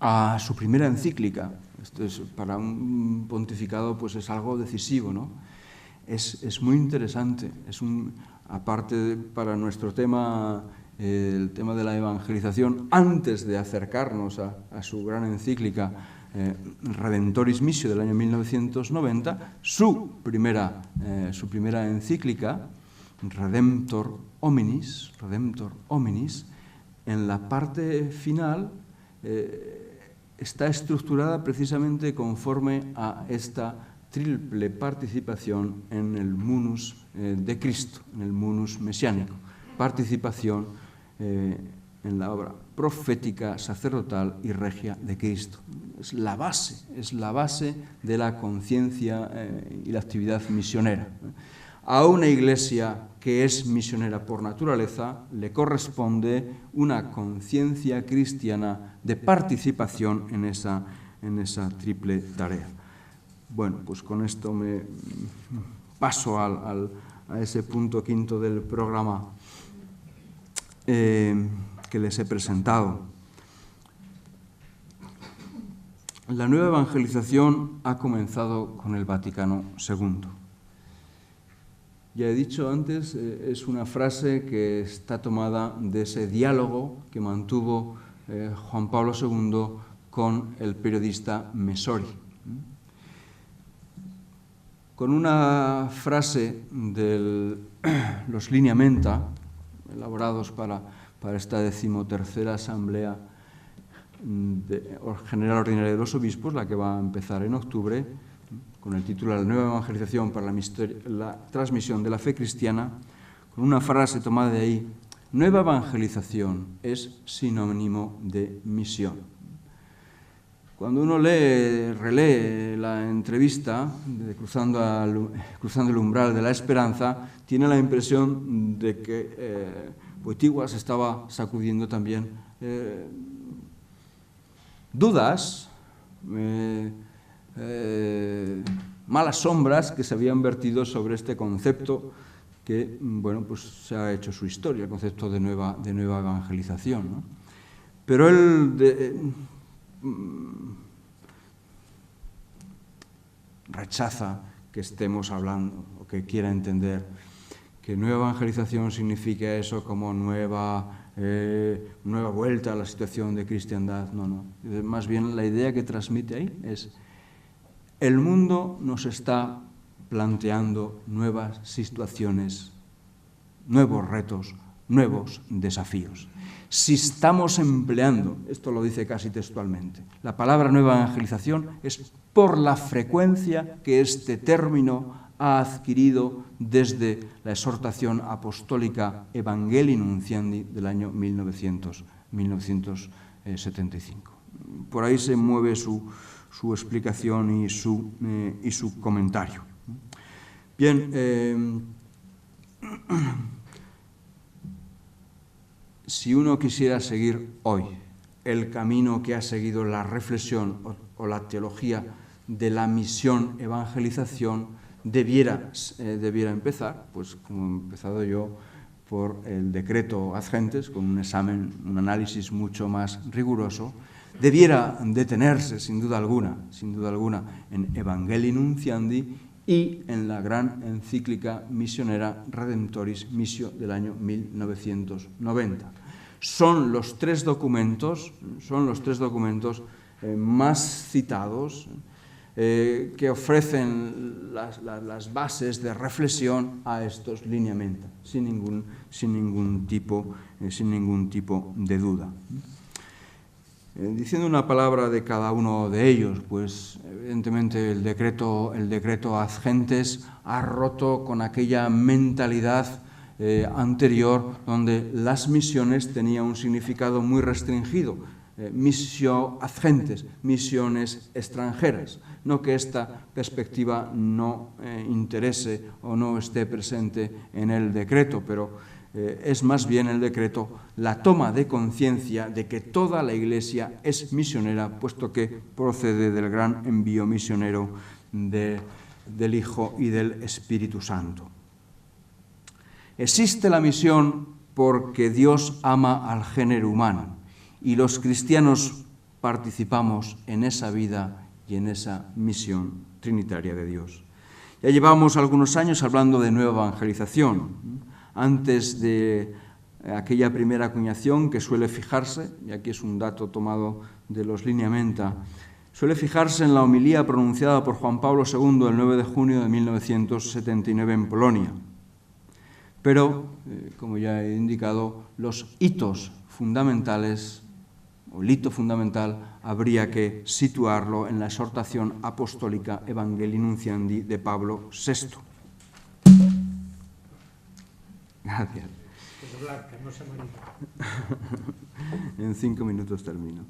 a su primera encíclica, esto es para un pontificado pues es algo decisivo, ¿no? Es muy interesante, aparte para nuestro tema, el tema de la evangelización, antes de acercarnos a su gran encíclica Redentoris Missio del año 1990, su primera encíclica, Redemptor Hominis, en la parte final está estructurada precisamente conforme a esta triple participación en el munus de Cristo, en el munus mesiánico. Participación en la obra profética, sacerdotal y regia de Cristo. Es la base de la conciencia y la actividad misionera. A una iglesia que es misionera por naturaleza le corresponde una conciencia cristiana de participación en esa triple tarea. Bueno, pues con esto me paso a ese punto quinto del programa que les he presentado. La nueva evangelización ha comenzado con el Vaticano II. Ya he dicho antes, es una frase que está tomada de ese diálogo que mantuvo Juan Pablo II con el periodista Messori. Con una frase de los lineamenta, elaborados para esta 13ª Asamblea General Ordinaria de los Obispos, la que va a empezar en octubre, con el título La nueva evangelización para la transmisión de la fe cristiana, con una frase tomada de ahí: nueva evangelización es sinónimo de misión. Cuando uno relee la entrevista de Cruzando el umbral de la esperanza, tiene la impresión de que Wojtyła se estaba sacudiendo también dudas, malas sombras que se habían vertido sobre este concepto que, bueno, pues se ha hecho su historia, el concepto de nueva evangelización, ¿no? Pero él rechaza que estemos hablando o que quiera entender que nueva evangelización significa eso como nueva vuelta a la situación de cristiandad. No. Más bien la idea que transmite ahí es: el mundo nos está planteando nuevas situaciones, nuevos retos, nuevos desafíos. Si estamos empleando, esto lo dice casi textualmente, la palabra nueva evangelización, es por la frecuencia que este término ha adquirido desde la exhortación apostólica Evangelii Nunciandi del año 1975. Por ahí se mueve su explicación y su comentario. Bien, si uno quisiera seguir hoy el camino que ha seguido la reflexión o la teología de la misión evangelización, debiera empezar, pues como he empezado yo, por el decreto ad gentes, con un examen, un análisis mucho más riguroso. Debiera detenerse, sin duda alguna, en Evangelii Nunciandi y en la gran encíclica misionera Redemptoris Missio del año 1990. Son los tres documentos más citados que ofrecen las bases de reflexión a estos lineamientos, sin ningún tipo de duda. Diciendo una palabra de cada uno de ellos, pues evidentemente el decreto ad gentes ha roto con aquella mentalidad anterior donde las misiones tenían un significado muy restringido. Missio ad gentes, misiones extranjeras. No que esta perspectiva no interese o no esté presente en el decreto, pero es más bien el decreto la toma de conciencia de que toda la Iglesia es misionera, puesto que procede del gran envío misionero del Hijo y del Espíritu Santo. Existe la misión porque Dios ama al género humano y los cristianos participamos en esa vida y en esa misión trinitaria de Dios. Ya llevamos algunos años hablando de nueva evangelización. Antes de aquella primera acuñación que suele fijarse, y aquí es un dato tomado de los lineamenta, suele fijarse en la homilía pronunciada por Juan Pablo II el 9 de junio de 1979 en Polonia. Pero, como ya he indicado, los hitos fundamentales, o el hito fundamental, habría que situarlo en la exhortación apostólica Evangelii Nunciandi de Pablo VI. Gracias. En 5 minutos termino.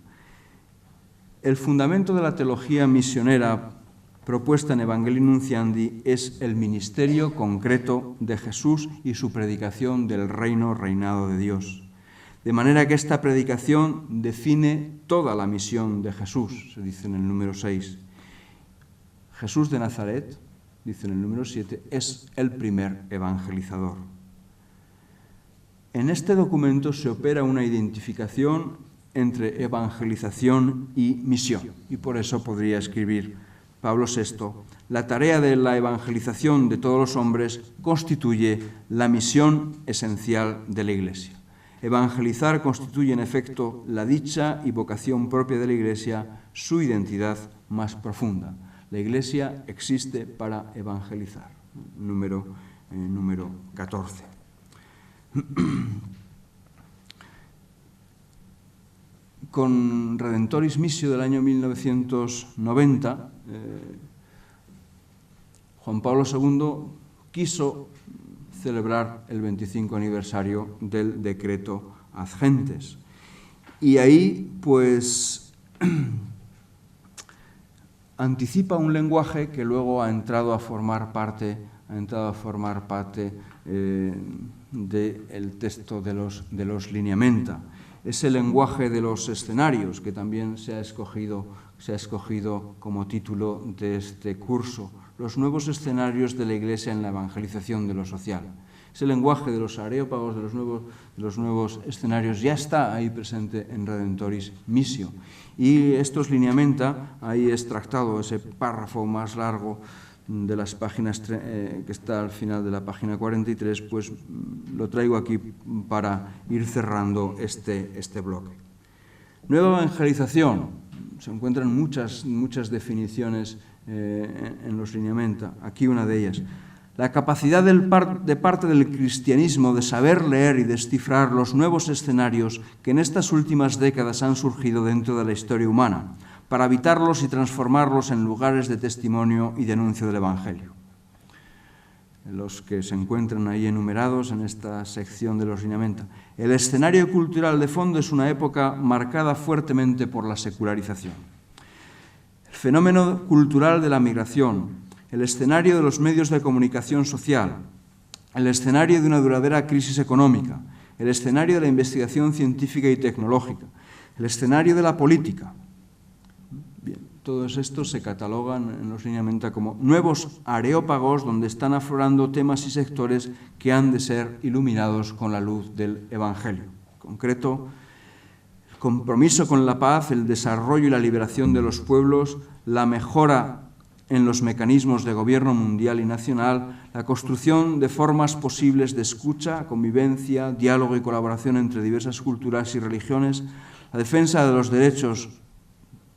El fundamento de la teología misionera propuesta en Evangelii Nunciandi es el ministerio concreto de Jesús y su predicación del reinado de Dios. De manera que esta predicación define toda la misión de Jesús, se dice en el número 6. Jesús de Nazaret, dice en el número 7, es el primer evangelizador. En este documento se opera una identificación entre evangelización y misión, y por eso podría escribir Pablo VI: la tarea de la evangelización de todos los hombres constituye la misión esencial de la Iglesia. Evangelizar constituye, en efecto, la dicha y vocación propia de la Iglesia, su identidad más profunda. La Iglesia existe para evangelizar. Número 14. Con Redentoris Missio del año 1990, Juan Pablo II quiso celebrar el 25 aniversario del decreto Ad Gentes. Y ahí, pues, anticipa un lenguaje que luego ha entrado a formar parte del texto de los lineamenta. Ese lenguaje de los escenarios que también se ha escogido como título de este curso, los nuevos escenarios de la Iglesia en la evangelización de lo social. Ese lenguaje de los areópagos, de los nuevos escenarios, ya está ahí presente en Redentoris Missio. Y estos lineamenta, ahí he extractado ese párrafo más largo de las páginas que está al final de la página 43, pues lo traigo aquí para ir cerrando este bloque. Nueva evangelización. Se encuentran muchas definiciones en los lineamenta. Aquí una de ellas. La capacidad de parte del cristianismo de saber leer y descifrar los nuevos escenarios que en estas últimas décadas han surgido dentro de la historia humana, para habitarlos y transformarlos en lugares de testimonio y de anuncio del Evangelio. Los que se encuentran ahí enumerados en esta sección de los lineamenta. El escenario cultural de fondo es una época marcada fuertemente por la secularización. El fenómeno cultural de la migración, el escenario de los medios de comunicación social, el escenario de una duradera crisis económica, el escenario de la investigación científica y tecnológica, el escenario de la política. Bien, todos estos se catalogan en los lineamenta como nuevos areópagos donde están aflorando temas y sectores que han de ser iluminados con la luz del Evangelio. En concreto, el compromiso con la paz, el desarrollo y la liberación de los pueblos, la mejora en los mecanismos de gobierno mundial y nacional, la construcción de formas posibles de escucha, convivencia, diálogo y colaboración entre diversas culturas y religiones, la defensa de los derechos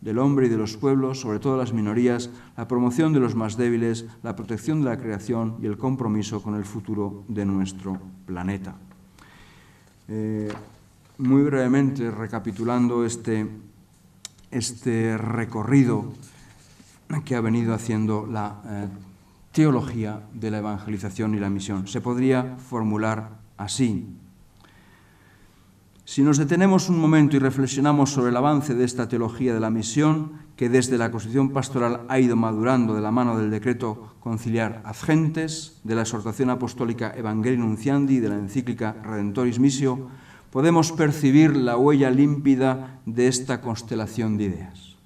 del hombre y de los pueblos, sobre todo las minorías, la promoción de los más débiles, la protección de la creación y el compromiso con el futuro de nuestro planeta. Muy brevemente, recapitulando este recorrido que ha venido haciendo la teología de la evangelización y la misión. Se podría formular así. Si nos detenemos un momento y reflexionamos sobre el avance de esta teología de la misión, que desde la Constitución Pastoral ha ido madurando de la mano del decreto conciliar Ad Gentes, de la exhortación apostólica Evangelii Nunciandi y de la encíclica Redentoris Missio, podemos percibir la huella límpida de esta constelación de ideas.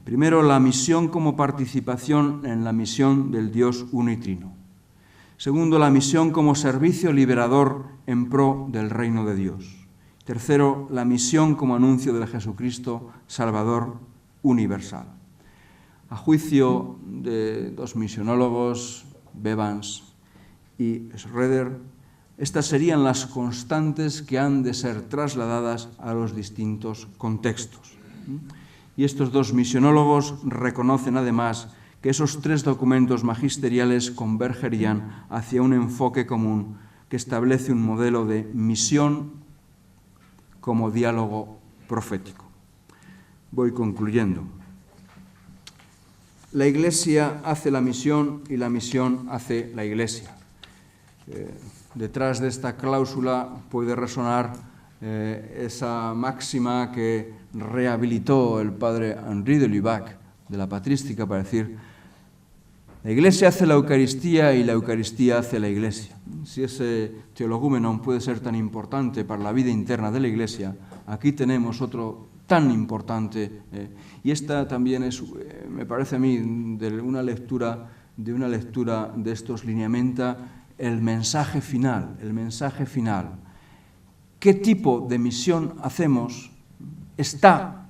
Primero, la misión como participación en la misión del Dios uno y trino. Segundo, la misión como servicio liberador en pro del reino de Dios. Tercero, la misión como anuncio del Jesucristo Salvador universal. A juicio de dos misionólogos, Bevans y Schroeder, estas serían las constantes que han de ser trasladadas a los distintos contextos. Y estos dos misionólogos reconocen además que esos tres documentos magisteriales convergerían hacia un enfoque común que establece un modelo de misión como diálogo profético. Voy concluyendo. La Iglesia hace la misión y la misión hace la Iglesia. Detrás de esta cláusula puede resonar esa máxima que rehabilitó el padre Henri de Lubac de la patrística para decir La Iglesia hace la Eucaristía y la Eucaristía hace la Iglesia. Si ese teologúmenon puede ser tan importante para la vida interna de la Iglesia, aquí tenemos otro tan importante. Y esta también es, me parece a mí, de una lectura de estos lineamenta el mensaje final. ¿Qué tipo de misión hacemos? Está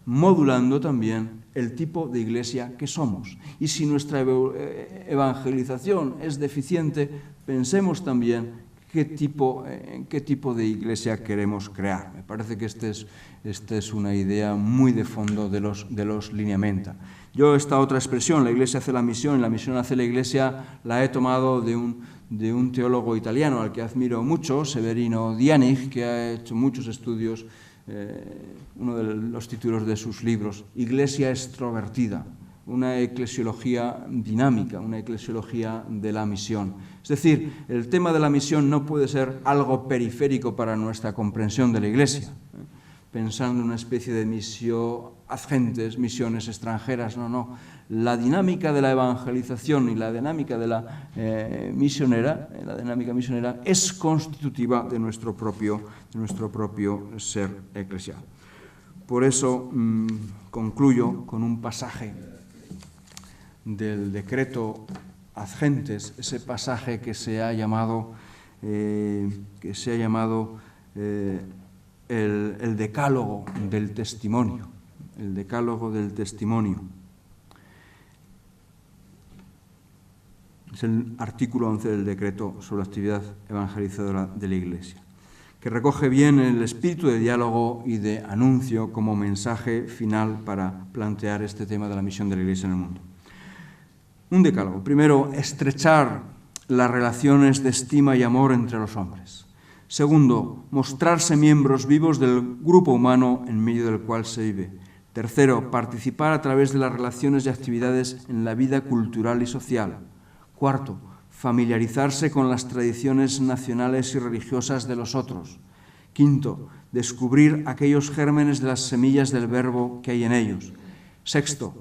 modulando también el tipo de iglesia que somos. Y si nuestra evangelización es deficiente, pensemos también qué tipo de iglesia queremos crear. Me parece que esta es una idea muy de fondo de los lineamenta. Yo esta otra expresión, la iglesia hace la misión y la misión hace la iglesia, la he tomado de un teólogo italiano al que admiro mucho, Severino Djanich, que ha hecho muchos estudios. Uno de los títulos de sus libros, Iglesia extrovertida, una eclesiología dinámica, una eclesiología de la misión. Es decir, el tema de la misión no puede ser algo periférico para nuestra comprensión de la Iglesia, pensando en una especie de misión ad gentes, misiones extranjeras, no. La dinámica de la evangelización y la dinámica de la dinámica misionera es constitutiva de nuestro propio ser eclesial. Por eso concluyo con un pasaje del decreto ad gentes, ese pasaje que se ha llamado el decálogo del testimonio. El decálogo del testimonio. Es el artículo 11 del decreto sobre la actividad evangelizadora de la Iglesia, que recoge bien el espíritu de diálogo y de anuncio como mensaje final para plantear este tema de la misión de la Iglesia en el mundo. Un decálogo. Primero, estrechar las relaciones de estima y amor entre los hombres. Segundo, mostrarse miembros vivos del grupo humano en medio del cual se vive. Tercero, participar a través de las relaciones y actividades en la vida cultural y social. Cuarto, familiarizarse con las tradiciones nacionales y religiosas de los otros. Quinto, descubrir aquellos gérmenes de las semillas del verbo que hay en ellos. Sexto,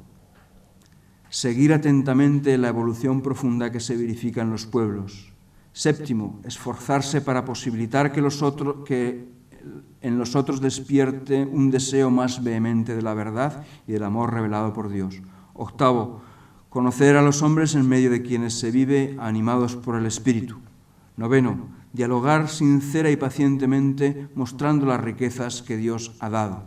seguir atentamente la evolución profunda que se verifica en los pueblos. Séptimo, esforzarse para posibilitar que en los otros despierte un deseo más vehemente de la verdad y del amor revelado por Dios. Octavo, conocer a los hombres en medio de quienes se vive animados por el Espíritu. Noveno, dialogar sincera y pacientemente mostrando las riquezas que Dios ha dado.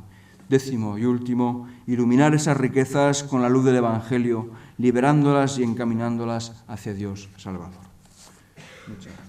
Décimo y último, iluminar esas riquezas con la luz del Evangelio, liberándolas y encaminándolas hacia Dios Salvador. Muchas gracias.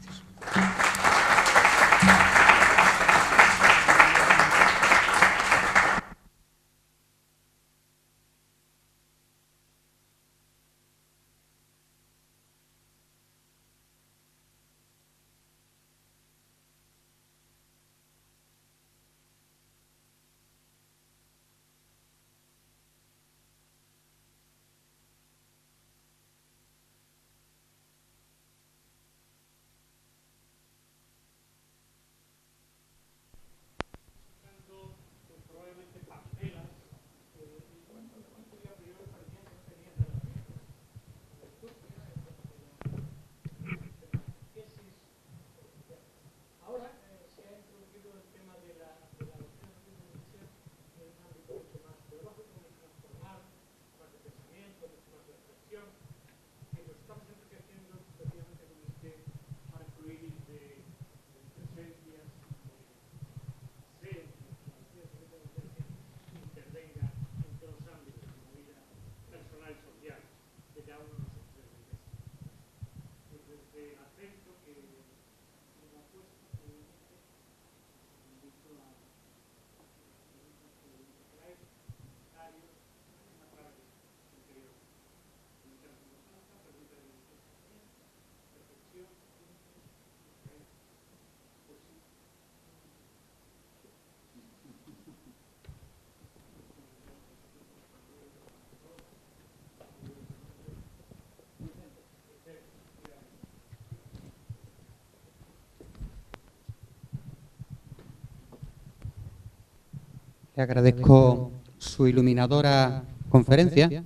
Le agradezco su iluminadora conferencia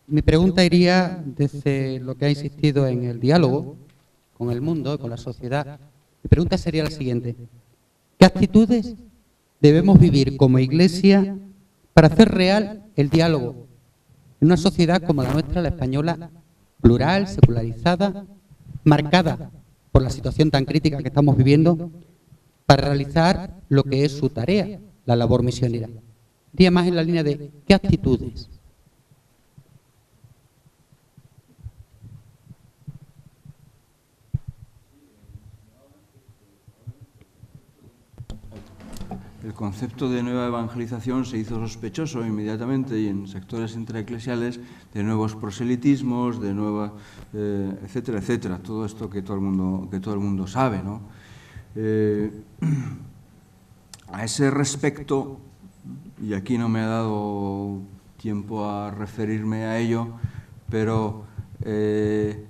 Mi pregunta iría desde lo que ha insistido en el diálogo con el mundo, con la sociedad. Mi pregunta sería la siguiente. ¿Qué actitudes debemos vivir como Iglesia para hacer real el diálogo en una sociedad como la nuestra, la española, plural, secularizada, marcada por la situación tan crítica que estamos viviendo, para realizar lo que es su tarea, la labor misionera? Iría más en la línea de ¿qué actitudes? El concepto de nueva evangelización se hizo sospechoso inmediatamente y en sectores intraeclesiales de nuevos proselitismos, de nueva, etcétera, etcétera. Todo esto que todo el mundo sabe, ¿no? A ese respecto, y aquí no me ha dado tiempo a referirme a ello, pero el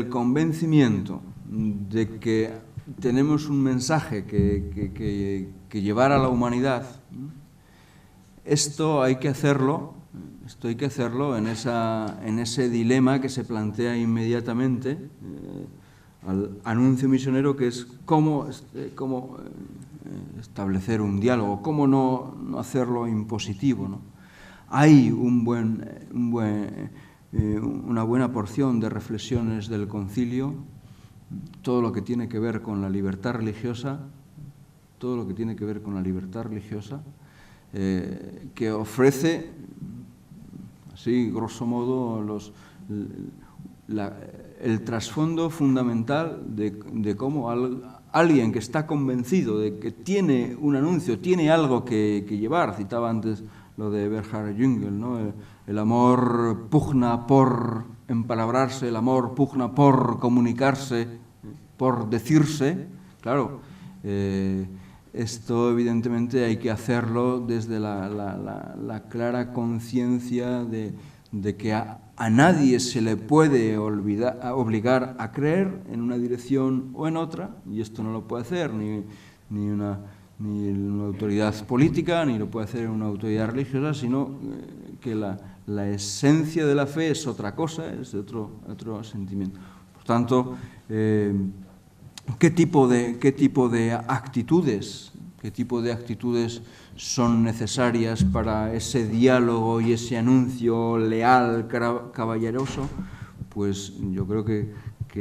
convencimiento de que tenemos un mensaje que llevar a la humanidad, esto hay que hacerlo en ese dilema que se plantea inmediatamente al anuncio misionero, que es cómo establecer un diálogo, cómo no hacerlo impositivo, ¿no? Hay una buena porción de reflexiones del concilio, todo lo que tiene que ver con la libertad religiosa, que ofrece, así grosso modo, el trasfondo fundamental de cómo alguien que está convencido de que tiene un anuncio, tiene algo que llevar. Citaba antes lo de Bernhard Jüngel, ¿no? El amor pugna por empalabrarse, el amor pugna por comunicarse, por decirse. Claro, esto evidentemente hay que hacerlo desde la clara conciencia de que a nadie se le puede obligar a creer en una dirección o en otra, y esto no lo puede hacer ni una autoridad política, ni lo puede hacer una autoridad religiosa, sino que la esencia de la fe es otra cosa, es otro sentimiento. Por tanto, ¿qué tipo de actitudes son necesarias para ese diálogo y ese anuncio leal, caballeroso? Pues yo creo que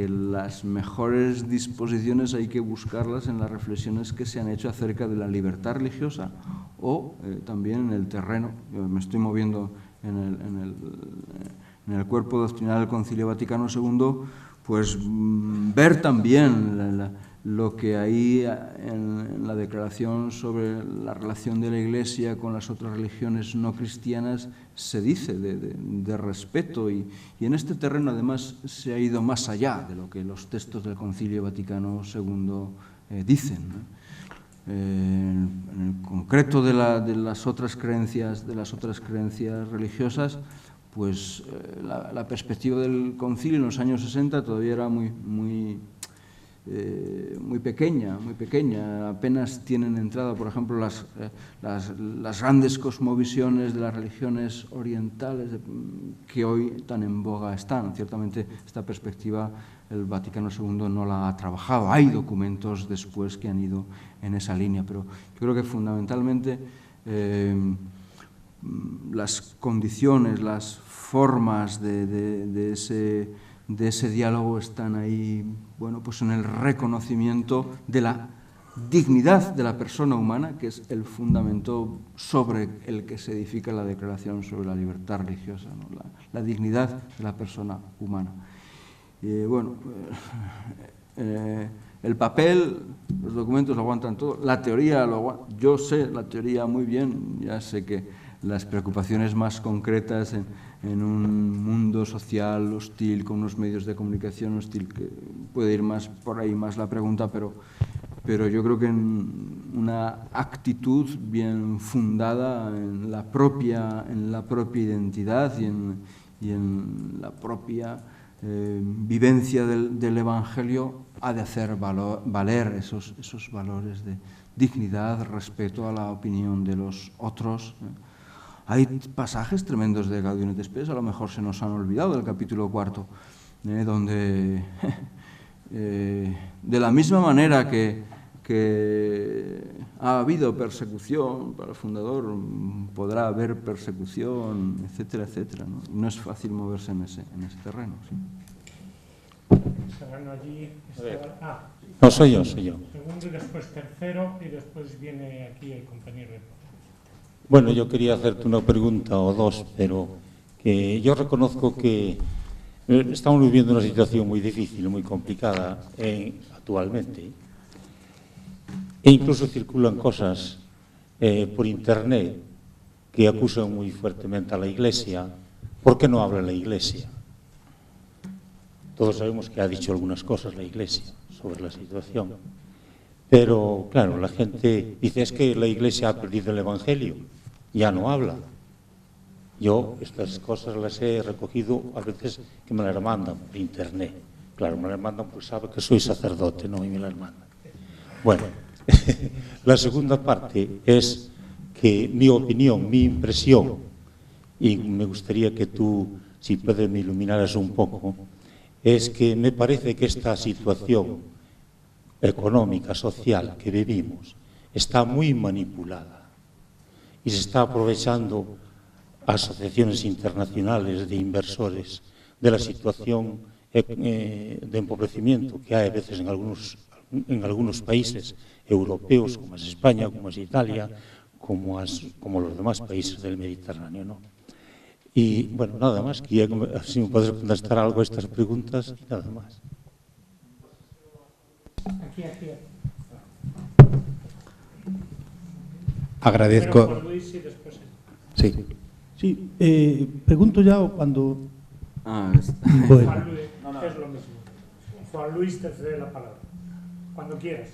las mejores disposiciones hay que buscarlas en las reflexiones que se han hecho acerca de la libertad religiosa o también en el terreno. Yo me estoy moviendo en el cuerpo doctrinal del Concilio Vaticano II, pues ver también lo que ahí en la declaración sobre la relación de la Iglesia con las otras religiones no cristianas se dice de respeto, y en este terreno además se ha ido más allá de lo que los textos del Concilio Vaticano II dicen, ¿no? En el concreto de las otras creencias religiosas, pues la perspectiva del concilio en los años 60 todavía era muy pequeña. Apenas tienen entrada, por ejemplo, las grandes cosmovisiones de las religiones orientales que hoy tan en boga están. Ciertamente esta perspectiva el Vaticano II no la ha trabajado. Hay documentos después que han ido en esa línea, pero yo creo que fundamentalmente las condiciones, las formas de ese diálogo están ahí, bueno, pues en el reconocimiento de la dignidad de la persona humana, que es el fundamento sobre el que se edifica la Declaración sobre la Libertad Religiosa, ¿no? La dignidad de la persona humana. El papel, los documentos lo aguantan todo, la teoría lo aguanta. Yo sé la teoría muy bien, ya sé que las preocupaciones más concretas en un mundo social hostil, con unos medios de comunicación hostil, que puede ir más por ahí más la pregunta, pero yo creo que en una actitud bien fundada en la propia identidad y en la propia vivencia del Evangelio, ha de hacer valer esos valores de dignidad, respeto a la opinión de los otros, Hay pasajes tremendos de Gaudium et Spes, a lo mejor se nos han olvidado del capítulo 4, donde de la misma manera que ha habido persecución para el fundador, podrá haber persecución, etcétera, etcétera, ¿no? No es fácil moverse en ese terreno. ¿Sí? Allí, no, soy yo. Segundo y después tercero, y después viene aquí el compañero. Bueno, yo quería hacerte una pregunta o dos, pero que yo reconozco que estamos viviendo una situación muy difícil, muy complicada actualmente. E incluso circulan cosas por Internet que acusan muy fuertemente a la Iglesia. ¿Por qué no habla la Iglesia? Todos sabemos que ha dicho algunas cosas la Iglesia sobre la situación. Pero, claro, la gente dice, es que la Iglesia ha perdido el Evangelio, ya no habla. Yo estas cosas las he recogido a veces que me las mandan por Internet. Claro, me las mandan porque sabe que soy sacerdote, ¿no? Y me las mandan. Bueno, la segunda parte es que mi opinión, mi impresión, y me gustaría que tú, si puedes, me iluminaras un poco, es que me parece que esta situación económica, social que vivimos está muy manipulada y se está aprovechando asociaciones internacionales de inversores de la situación de empobrecimiento que hay a veces en algunos países europeos, como es España, como es Italia, como los demás países del Mediterráneo, ¿no? Y, bueno, nada más, quería si me puedes contestar algo a estas preguntas y nada más. Aquí. Agradezco. Juan Luis y después Sí. Sí, pregunto ya cuando... Juan Luis, es lo mismo. Juan Luis te cede la palabra. Cuando quieras.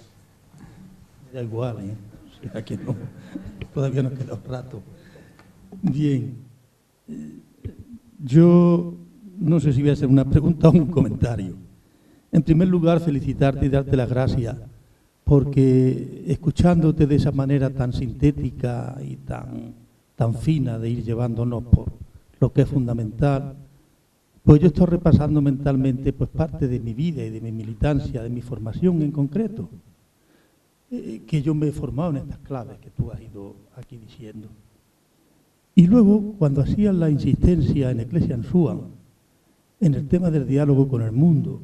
Me da igual, ¿eh? O sea, que no, todavía nos queda un rato. Bien. Yo no sé si voy a hacer una pregunta o un comentario. En primer lugar, felicitarte y darte las gracias, porque escuchándote de esa manera tan sintética y tan fina de ir llevándonos por lo que es fundamental, pues yo estoy repasando mentalmente pues parte de mi vida y de mi militancia, de mi formación en concreto, que yo me he formado en estas claves que tú has ido aquí diciendo. Y luego, cuando hacían la insistencia en Ecclesiam Suam, en el tema del diálogo con el mundo,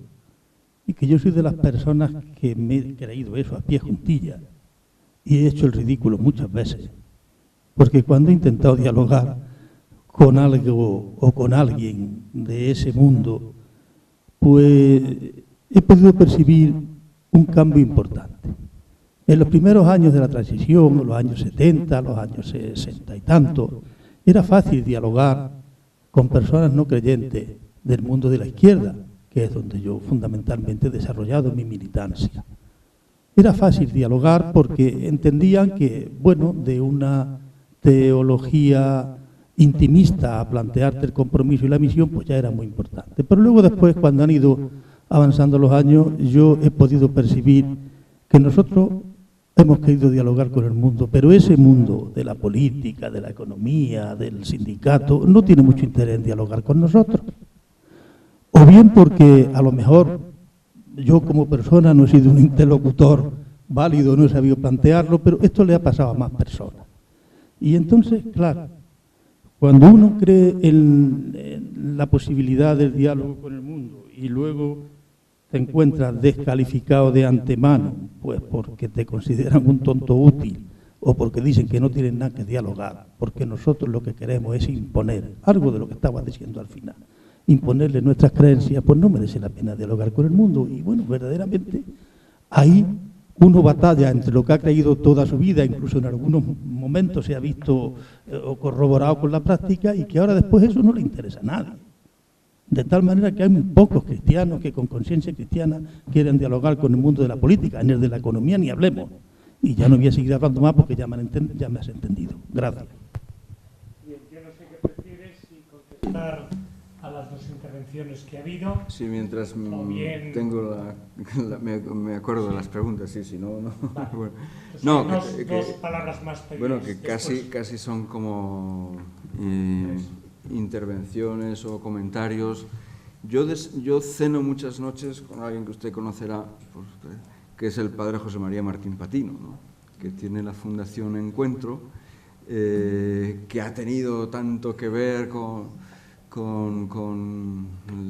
y que yo soy de las personas que me he creído eso a pie juntillas, y he hecho el ridículo muchas veces, porque cuando he intentado dialogar con algo o con alguien de ese mundo, pues he podido percibir un cambio importante. En los primeros años de la transición, los años 70, los años 60 y tanto, era fácil dialogar con personas no creyentes del mundo de la izquierda, que es donde yo fundamentalmente he desarrollado mi militancia. Era fácil dialogar porque entendían que, bueno, de una teología intimista a plantearte el compromiso y la misión, pues ya era muy importante. Pero luego después, cuando han ido avanzando los años, yo he podido percibir que nosotros hemos querido dialogar con el mundo, pero ese mundo de la política, de la economía, del sindicato, no tiene mucho interés en dialogar con nosotros. O bien porque a lo mejor yo como persona no he sido un interlocutor válido, no he sabido plantearlo, pero esto le ha pasado a más personas. Y entonces, claro, cuando uno cree en la posibilidad del diálogo con el mundo y luego te encuentras descalificado de antemano, pues porque te consideran un tonto útil o porque dicen que no tienen nada que dialogar, porque nosotros lo que queremos es imponer, algo de lo que estabas diciendo al final, imponerle nuestras creencias, pues no merece la pena dialogar con el mundo. Y bueno, verdaderamente ahí uno batalla entre lo que ha creído toda su vida, incluso en algunos momentos se ha visto o corroborado con la práctica, y que ahora después eso no le interesa a nadie. De tal manera que hay muy pocos cristianos que con conciencia cristiana quieren dialogar con el mundo de la política, en el de la economía ni hablemos. Y ya no voy a seguir hablando más porque ya me has entendido. Gracias. Bien, yo no sé qué prefieres, si contestar a las dos intervenciones intervenciones que ha habido. Sí, mientras o bien... tengo me acuerdo de las preguntas, sí, si no... Vale. Bueno, Pues no, dos palabras más. Bueno, que casi son como intervenciones o comentarios. Yo ceno muchas noches con alguien que usted conocerá, pues, que es el padre José María Martín Patino, ¿no? Que tiene la Fundación Encuentro, que ha tenido tanto que ver con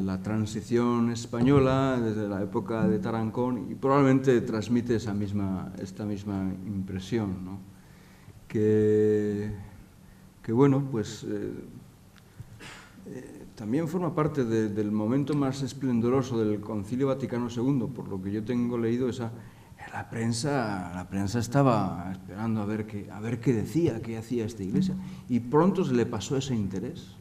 la transición española desde la época de Tarancón, y probablemente transmite esta misma impresión, ¿no? Que bueno, pues también forma parte del momento más esplendoroso del Concilio Vaticano II, por lo que yo tengo leído. La prensa estaba esperando a ver qué decía, qué hacía esta Iglesia, y pronto se le pasó ese interés.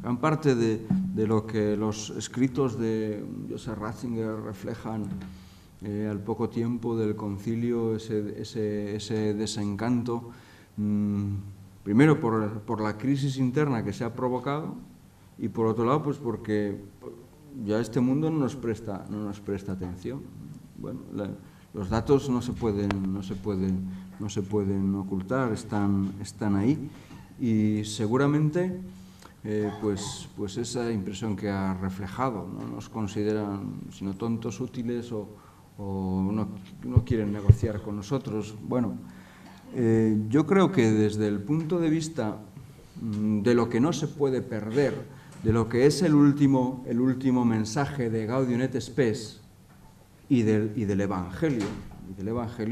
Gran parte de lo que los escritos de Joseph Ratzinger reflejan al poco tiempo del concilio, ese desencanto, primero por la crisis interna que se ha provocado, y por otro lado pues porque ya este mundo no nos presta atención. Bueno, los datos no se pueden ocultar, están ahí, y seguramente pues esa impresión que ha reflejado, no nos consideran sino tontos útiles o no quieren negociar con nosotros. Bueno, yo creo que desde el punto de vista de lo que no se puede perder, de lo que es el último mensaje de Gaudium et Spes y del Evangelio,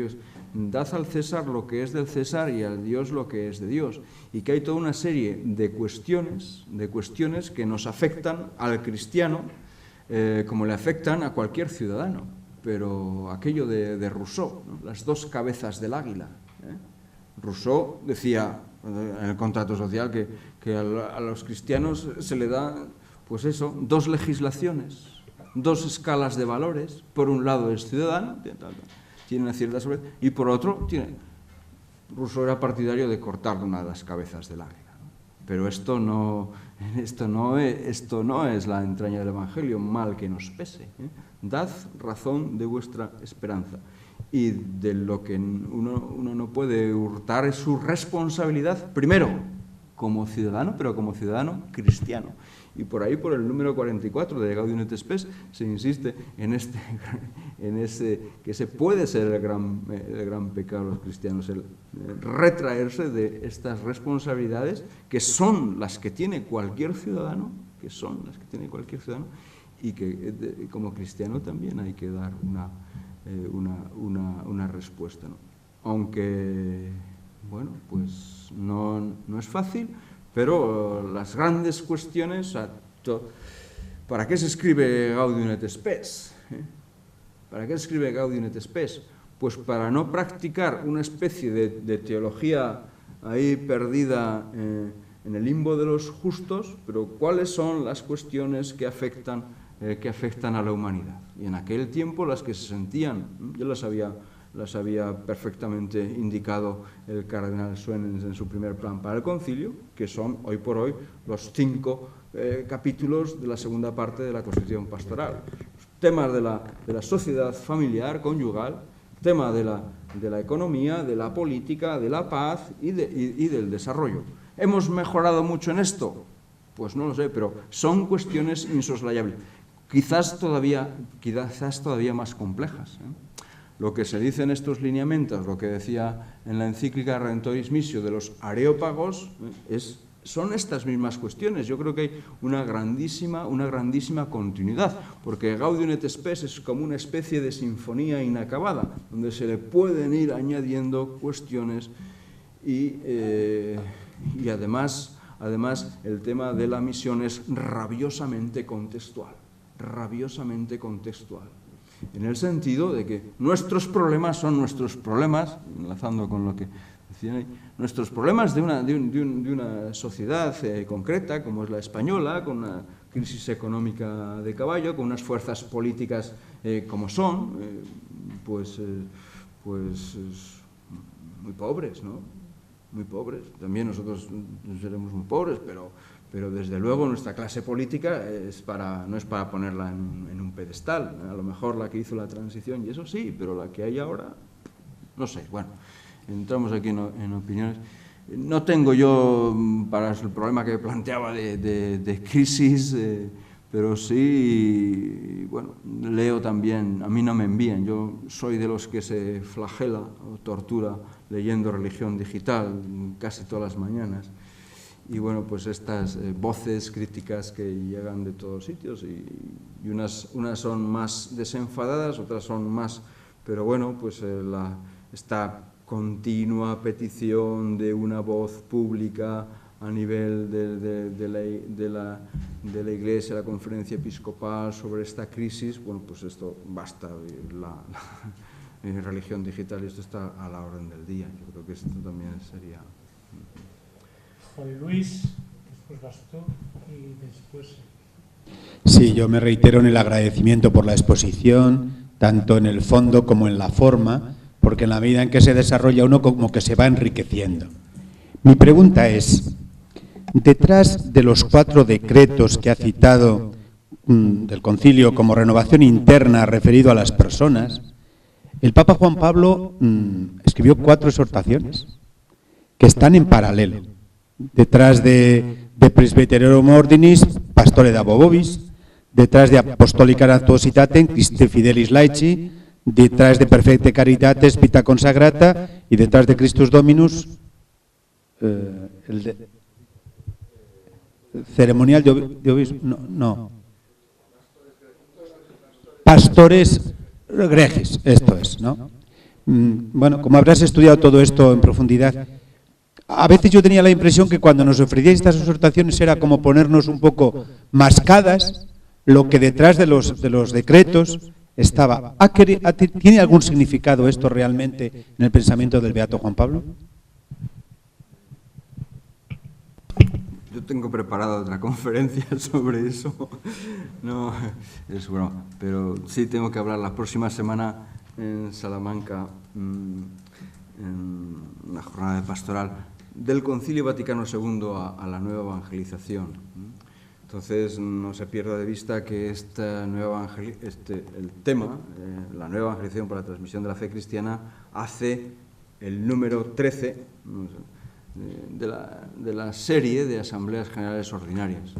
es: dad al César lo que es del César y al Dios lo que es de Dios, y que hay toda una serie de cuestiones que nos afectan al cristiano como le afectan a cualquier ciudadano. Pero aquello de Rousseau, ¿no? Las dos cabezas del águila, Rousseau decía en el contrato social que a los cristianos se le da, pues eso, dos legislaciones, dos escalas de valores. Por un lado es ciudadano, tiene una cierta soberanía, y por otro Rousseau era partidario de cortar una de las cabezas del águila, ¿no? Pero esto no es la entraña del Evangelio, mal que nos pese, Dad razón de vuestra esperanza. Y de lo que uno no puede hurtar es su responsabilidad, primero como ciudadano, pero como ciudadano cristiano. Y por ahí, por el número 44 de Gaudium et Spes, se insiste en ese que ese puede ser el gran pecado de los cristianos, el retraerse de estas responsabilidades que son las que tiene cualquier ciudadano, y que como cristiano también hay que dar una respuesta, ¿no? Aunque, bueno, pues no es fácil, pero las grandes cuestiones, ¿para qué se escribe Gaudium et Spes? ¿Para qué se escribe Gaudium et Spes? Pues para no practicar una especie de teología ahí perdida en el limbo de los justos, pero cuáles son las cuestiones que afectan a la humanidad. Y en aquel tiempo las que se sentían, yo las había perfectamente indicado el cardenal Suenens en su primer plan para el concilio, que son hoy por hoy los 5 capítulos de la segunda parte de la Constitución Pastoral. Temas de la sociedad familiar, conyugal, tema de la economía, de la política, de la paz y del desarrollo. ¿Hemos mejorado mucho en esto? Pues no lo sé, pero son cuestiones insoslayables, quizás todavía más complejas, Lo que se dice en estos lineamientos, lo que decía en la encíclica Redentoris Missio de los areópagos, son estas mismas cuestiones. Yo creo que hay una grandísima continuidad, porque Gaudium et Spes es como una especie de sinfonía inacabada, donde se le pueden ir añadiendo cuestiones y además el tema de la misión es rabiosamente contextual, en el sentido de que nuestros problemas son nuestros problemas, enlazando con lo que decían ahí, nuestros problemas de una sociedad concreta, como es la española, con una crisis económica de caballo, con unas fuerzas políticas como son, pues muy pobres, ¿no? Muy pobres. También nosotros seremos muy pobres, pero pero desde luego nuestra clase política no es para ponerla en un pedestal. A lo mejor la que hizo la transición, y eso sí, pero la que hay ahora, no sé. Bueno, entramos aquí en opiniones. No tengo yo, para el problema que planteaba de crisis, pero sí, bueno, leo también, a mí no me envían, yo soy de los que se flagela o tortura leyendo Religión Digital casi todas las mañanas. Y bueno, pues estas voces críticas que llegan de todos sitios y unas son más desenfadadas, otras son más, pero bueno, pues esta continua petición de una voz pública a nivel de la Iglesia, la Conferencia Episcopal sobre esta crisis, bueno, pues esto basta, la Religión Digital, y esto está a la orden del día. Yo creo que esto también sería... Juan Luis, después vas tú y después... Sí, yo me reitero en el agradecimiento por la exposición, tanto en el fondo como en la forma, porque en la medida en que se desarrolla uno como que se va enriqueciendo. Mi pregunta es, detrás de los 4 decretos que ha citado del Concilio como renovación interna referido a las personas, el Papa Juan Pablo escribió 4 exhortaciones que están en paralelo. Detrás de Presbyterorum Ordinis, Pastore Dabo Vobis, detrás de Apostolica Actuositatem, Christe Fidelis Laici, detrás de Perfecte Caritates, Vita Consagrata, y detrás de Christus Dominus, ceremonial de obispo, no. Pastores Gregis, esto es, ¿no? Bueno, como habrás estudiado todo esto en profundidad, a veces yo tenía la impresión que cuando nos ofrecíais estas exhortaciones era como ponernos un poco mascadas lo que detrás de los decretos estaba. ¿Tiene algún significado esto realmente en el pensamiento del Beato Juan Pablo? Yo tengo preparada otra conferencia sobre eso. No, es broma. Pero sí tengo que hablar la próxima semana en Salamanca, en una jornada de pastoral, del Concilio Vaticano II a la nueva evangelización. Entonces, no se pierda de vista que el tema, la nueva evangelización para la transmisión de la fe cristiana, hace el número 13 de la serie de Asambleas Generales Ordinarias.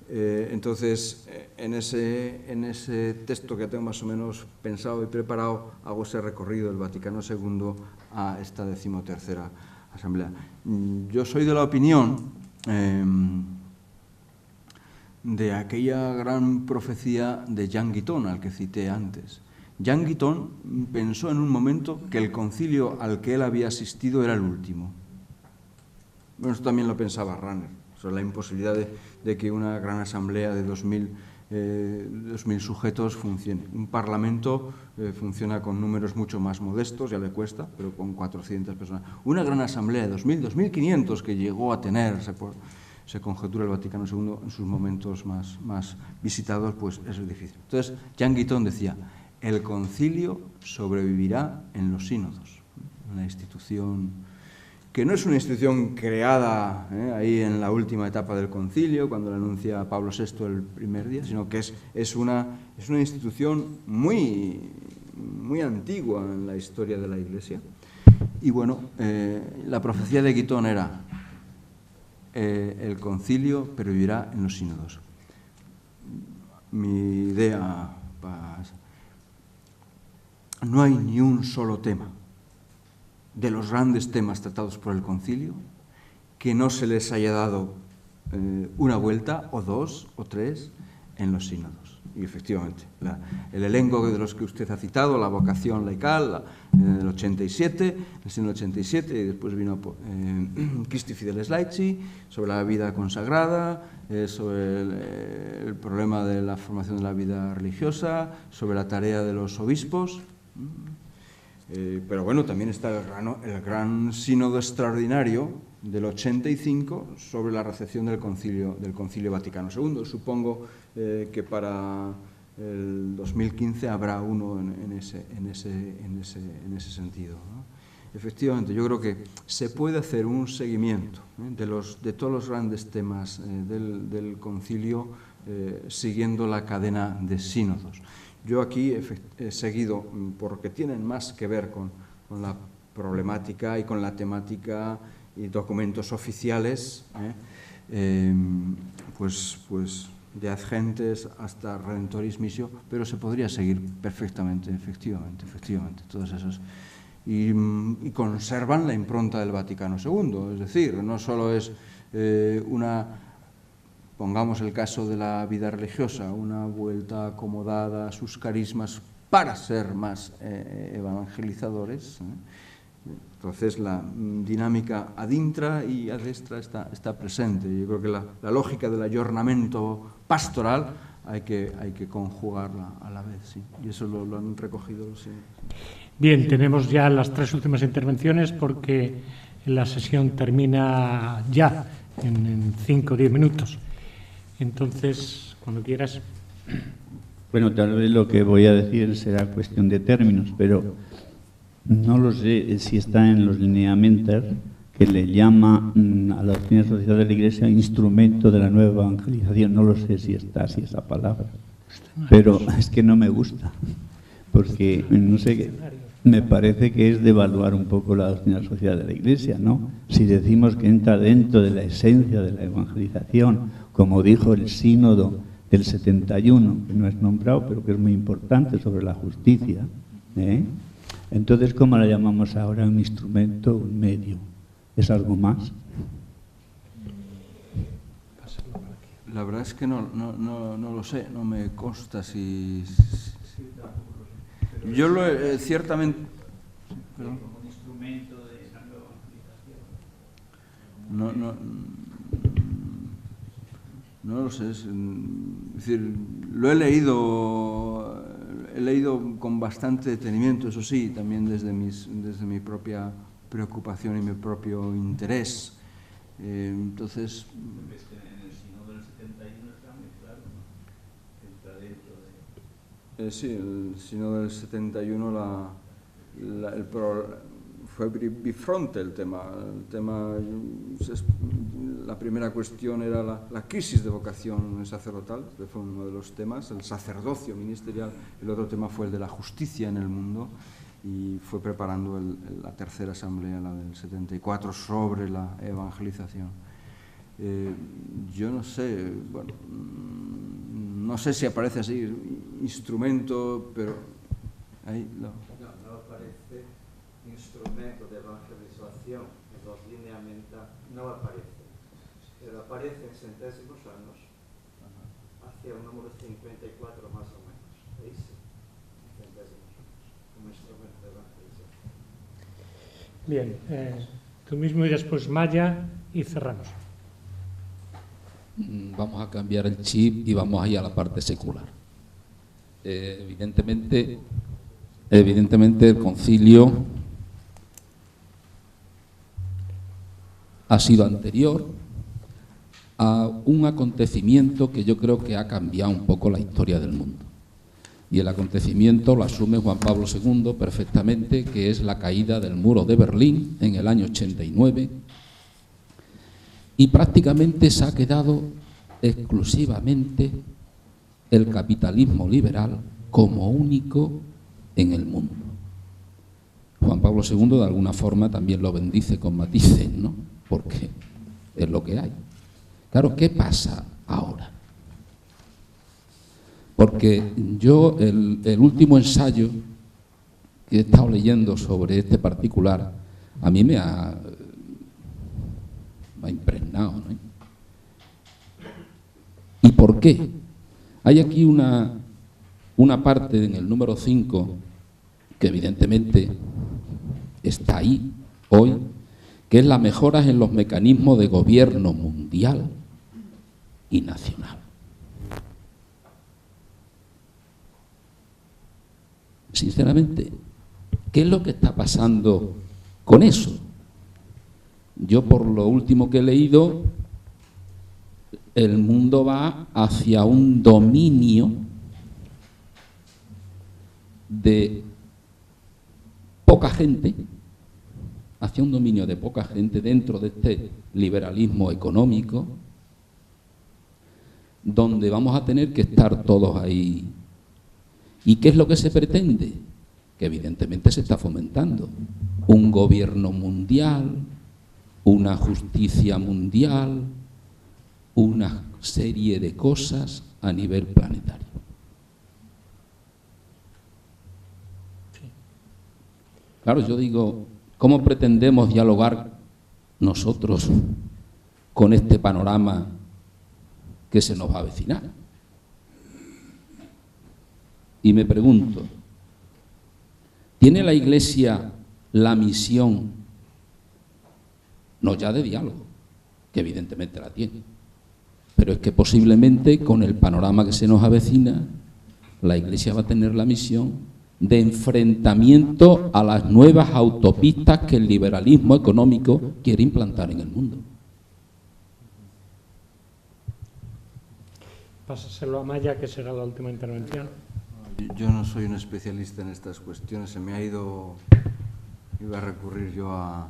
Entonces, en ese texto que tengo más o menos pensado y preparado, hago ese recorrido del Vaticano II a esta 13ª Asamblea. Yo soy de la opinión de aquella gran profecía de Jean Guiton, al que cité antes. Jean Guiton pensó en un momento que el concilio al que él había asistido era el último. Bueno, esto también lo pensaba Rahner, sobre la imposibilidad de que una gran asamblea de 2.000 sujetos funcione. Un parlamento funciona con números mucho más modestos, ya le cuesta, pero con 400 personas. Una gran asamblea de 2.000, 2.500 que llegó a tener, se conjetura el Vaticano II en sus momentos más visitados, pues es difícil. Entonces, Jean Guiton decía, el concilio sobrevivirá en los sínodos, una institución que no es una institución creada ahí en la última etapa del concilio, cuando la anuncia Pablo VI el primer día, sino que es una institución muy antigua en la historia de la Iglesia. Y bueno, la profecía de Guiton era el concilio pervivirá en los sínodos. Mi idea, no hay ni un solo tema de los grandes temas tratados por el concilio que no se les haya dado una vuelta, o 2 o 3, en los sínodos. Y efectivamente, el elenco de los que usted ha citado, la vocación laical, del 87, el sínodo 87, y después vino Christi Fidelis Laici, sobre la vida consagrada, sobre el problema de la formación de la vida religiosa, sobre la tarea de los obispos. Pero bueno, también está el gran sínodo extraordinario del 85 sobre la recepción del Concilio Vaticano II. Supongo que para el 2015 habrá uno en ese sentido, ¿no? efectivamente, yo creo que se puede hacer un seguimiento de todos los grandes temas del concilio siguiendo la cadena de sínodos. Yo aquí he seguido, porque tienen más que ver con la problemática y con la temática y documentos oficiales, pues de Ad Gentes hasta Redentoris Missio, pero se podría seguir perfectamente, efectivamente, todos esos. Y conservan la impronta del Vaticano II, es decir, no solo es pongamos el caso de la vida religiosa, una vuelta acomodada a sus carismas para ser más evangelizadores. Entonces la dinámica ad intra y ad extra está presente. Yo creo que la lógica del ayornamiento pastoral hay que conjugarla a la vez, sí. Y eso lo han recogido los señores. Bien, tenemos ya las 3 últimas intervenciones porque la sesión termina ya en 5 o 10 minutos. Entonces, cuando quieras. Bueno, tal vez lo que voy a decir será cuestión de términos, pero no lo sé si está en los lineamientos que le llama a la doctrina social de la Iglesia instrumento de la nueva evangelización. No lo sé si está así esa palabra, pero es que no me gusta, porque no sé, me parece que es devaluar un poco la doctrina social de la Iglesia, ¿no? Si decimos que entra dentro de la esencia de la evangelización, como dijo el sínodo del 71, que no es nombrado, pero que es muy importante, sobre la justicia, Entonces, ¿cómo la llamamos ahora? ¿Un instrumento, un medio? ¿Es algo más? La verdad es que no lo sé, no me consta si yo lo he ciertamente... ¿Perdón? Como un instrumento de la nueva evangelización. No lo sé, es decir, lo he leído con bastante detenimiento, eso sí, también desde mi propia preocupación y mi propio interés. Entonces... En el sínodo del 71 está muy claro, ¿no? Entra dentro de... sí, el sínodo del 71 fue bifronte el tema. La primera cuestión era la crisis de vocación sacerdotal, que fue uno de los temas, el sacerdocio ministerial. El otro tema fue el de la justicia en el mundo, y fue preparando la tercera asamblea, la del 74, sobre la evangelización. Yo no sé, bueno, no sé si aparece así, instrumento, pero ahí no aparece instrumento de evangelización en los lineamientos, no aparece, pero aparece en centésimos años, hacia el número 54 más o menos, ahí sí, centésimos años, como instrumento de evangelización. Bien, tú mismo y después Maya y cerramos. Vamos a cambiar el chip y vamos a ir a la parte secular. Evidentemente el concilio ha sido anterior a un acontecimiento que yo creo que ha cambiado un poco la historia del mundo. Y el acontecimiento lo asume Juan Pablo II perfectamente, que es la caída del muro de Berlín en el año 89, y prácticamente se ha quedado exclusivamente el capitalismo liberal como único en el mundo. Juan Pablo II de alguna forma también lo bendice con matices, ¿no? Porque es lo que hay. Claro, ¿qué pasa ahora? Porque yo el último ensayo que he estado leyendo sobre este particular, a mí me ha impregnado, ¿no? ¿Y por qué? Hay aquí una parte en el número 5 que evidentemente está ahí hoy, que es las mejoras en los mecanismos de gobierno mundial y nacional. Sinceramente, ¿qué es lo que está pasando con eso? Yo, por lo último que he leído, el mundo va hacia un dominio de poca gente hacia un dominio de poca gente dentro de este liberalismo económico, donde vamos a tener que estar todos ahí. ¿Y qué es lo que se pretende? Que evidentemente se está fomentando un gobierno mundial, una justicia mundial, una serie de cosas a nivel planetario. Claro, yo digo, ¿cómo pretendemos dialogar nosotros con este panorama que se nos va a avecinar? Y me pregunto, ¿tiene la Iglesia la misión, no ya de diálogo, que evidentemente la tiene, pero es que posiblemente con el panorama que se nos avecina, la Iglesia va a tener la misión de enfrentamiento a las nuevas autopistas que el liberalismo económico quiere implantar en el mundo? Pásaselo a Maya, que será la última intervención. Yo no soy un especialista en estas cuestiones. Se me ha ido... Iba a recurrir yo a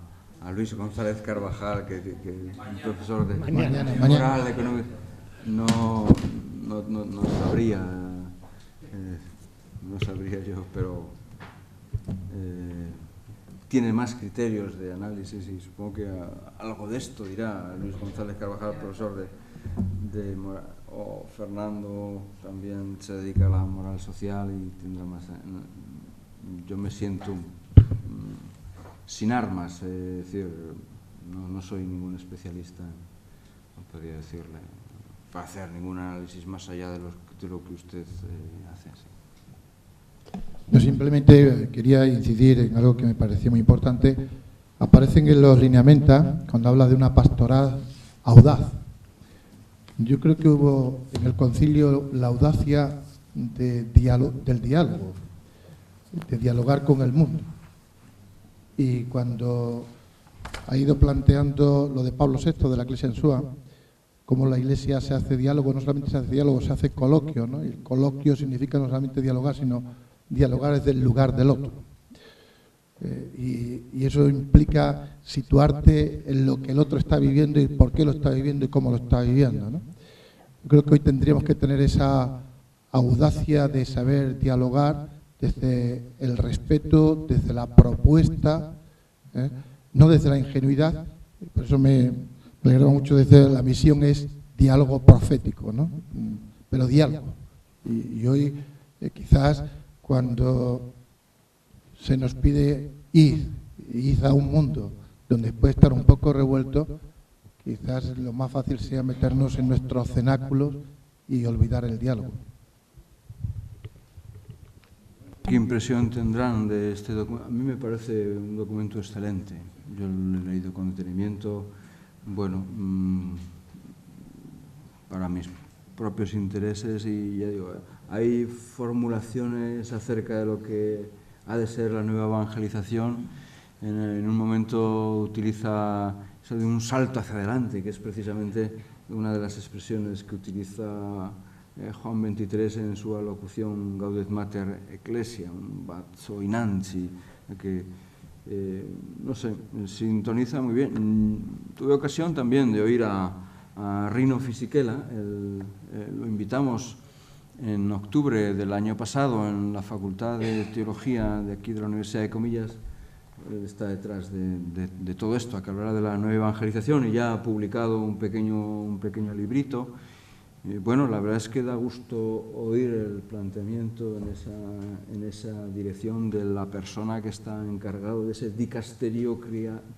Luis González Carvajal, que un profesor de moral, de economía. No sabría... no sabría yo, pero tiene más criterios de análisis y supongo que algo de esto dirá Luis González Carvajal, profesor de moral, o Fernando también se dedica a la moral social y tendrá más. Yo me siento sin armas, es decir, no soy ningún especialista, no podría decirle, para hacer ningún análisis más allá de lo que usted hace. Sí. Yo simplemente quería incidir en algo que me pareció muy importante. Aparecen en los lineamientos cuando habla de una pastoral audaz. Yo creo que hubo en el concilio la audacia del diálogo, de dialogar con el mundo. Y cuando ha ido planteando lo de Pablo VI, de la Iglesia en Súa, cómo la Iglesia se hace diálogo, no solamente se hace diálogo, se hace coloquio, ¿no? Y el coloquio significa no solamente dialogar, sino dialogar desde el lugar del otro. Y eso implica situarte en lo que el otro está viviendo y por qué lo está viviendo y cómo lo está viviendo, ¿no? Yo creo que hoy tendríamos que tener esa audacia de saber dialogar desde el respeto, desde la propuesta, no desde la ingenuidad. Por eso me alegraba mucho decir la misión es diálogo profético, ¿no? Pero diálogo. Y hoy quizás cuando se nos pide ir a un mundo donde puede estar un poco revuelto, quizás lo más fácil sea meternos en nuestros cenáculos y olvidar el diálogo. ¿Qué impresión tendrán de este documento? A mí me parece un documento excelente. Yo lo he leído con detenimiento. Bueno, para mis propios intereses y ya digo, hay formulaciones acerca de lo que ha de ser la nueva evangelización. En un momento utiliza eso de un salto hacia adelante, que es precisamente una de las expresiones que utiliza Juan 23 en su alocución Gaudet Mater Ecclesia, un bazzo in anzi, que no sé, sintoniza muy bien. Tuve ocasión también de oír a Rino Fisichella, lo invitamos en octubre del año pasado en la Facultad de Teología de aquí de la Universidad de Comillas. Él está detrás de todo esto, a que hablará de la nueva evangelización y ya ha publicado un pequeño librito. Bueno, la verdad es que da gusto oír el planteamiento en esa dirección de la persona que está encargado de ese dicasterio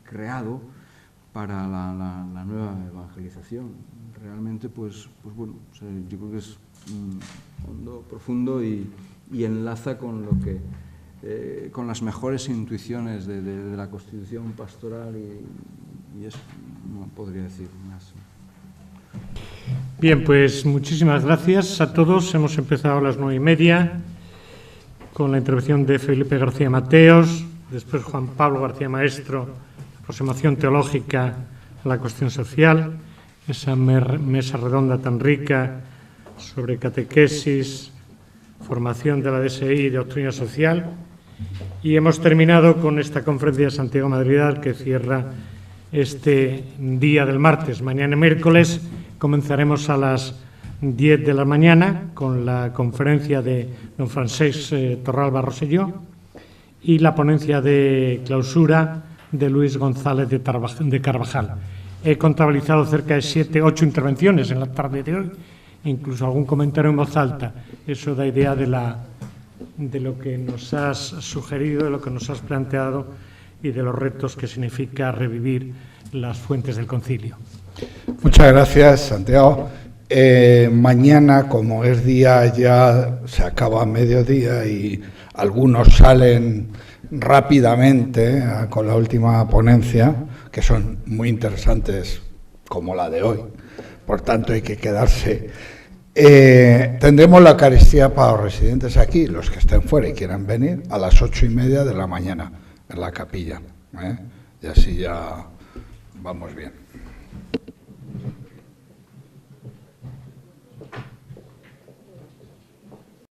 creado para la nueva evangelización. Realmente, pues bueno, o sea, yo creo que es hondo, profundo y enlaza con lo que con las mejores intuiciones de la Constitución pastoral y eso no podría decir más. Bien, pues muchísimas gracias a todos. Hemos empezado a las 9:30 con la intervención de Felipe García Mateos, después Juan Pablo García Maestro, aproximación teológica a la cuestión social, esa mesa redonda tan rica sobre catequesis, formación de la DSI y doctrina social. Y hemos terminado con esta conferencia de Santiago Madrigal que cierra este día del martes. Mañana miércoles comenzaremos a las 10 de la mañana con la conferencia de don Francesc Torralba Rosselló y la ponencia de clausura de Luis González de Carvajal. He contabilizado cerca de 7, 8 intervenciones en la tarde de hoy, incluso algún comentario en voz alta. Eso da idea de lo que nos has sugerido, de lo que nos has planteado y de los retos que significa revivir las fuentes del concilio. Muchas gracias, Santiago. Mañana, como es día, ya se acaba mediodía y algunos salen rápidamente con la última ponencia, que son muy interesantes como la de hoy, por tanto hay que quedarse. Tendremos la Eucaristía para los residentes aquí, los que estén fuera y quieran venir, a las 8:30 de la mañana en la capilla, y así ya vamos bien.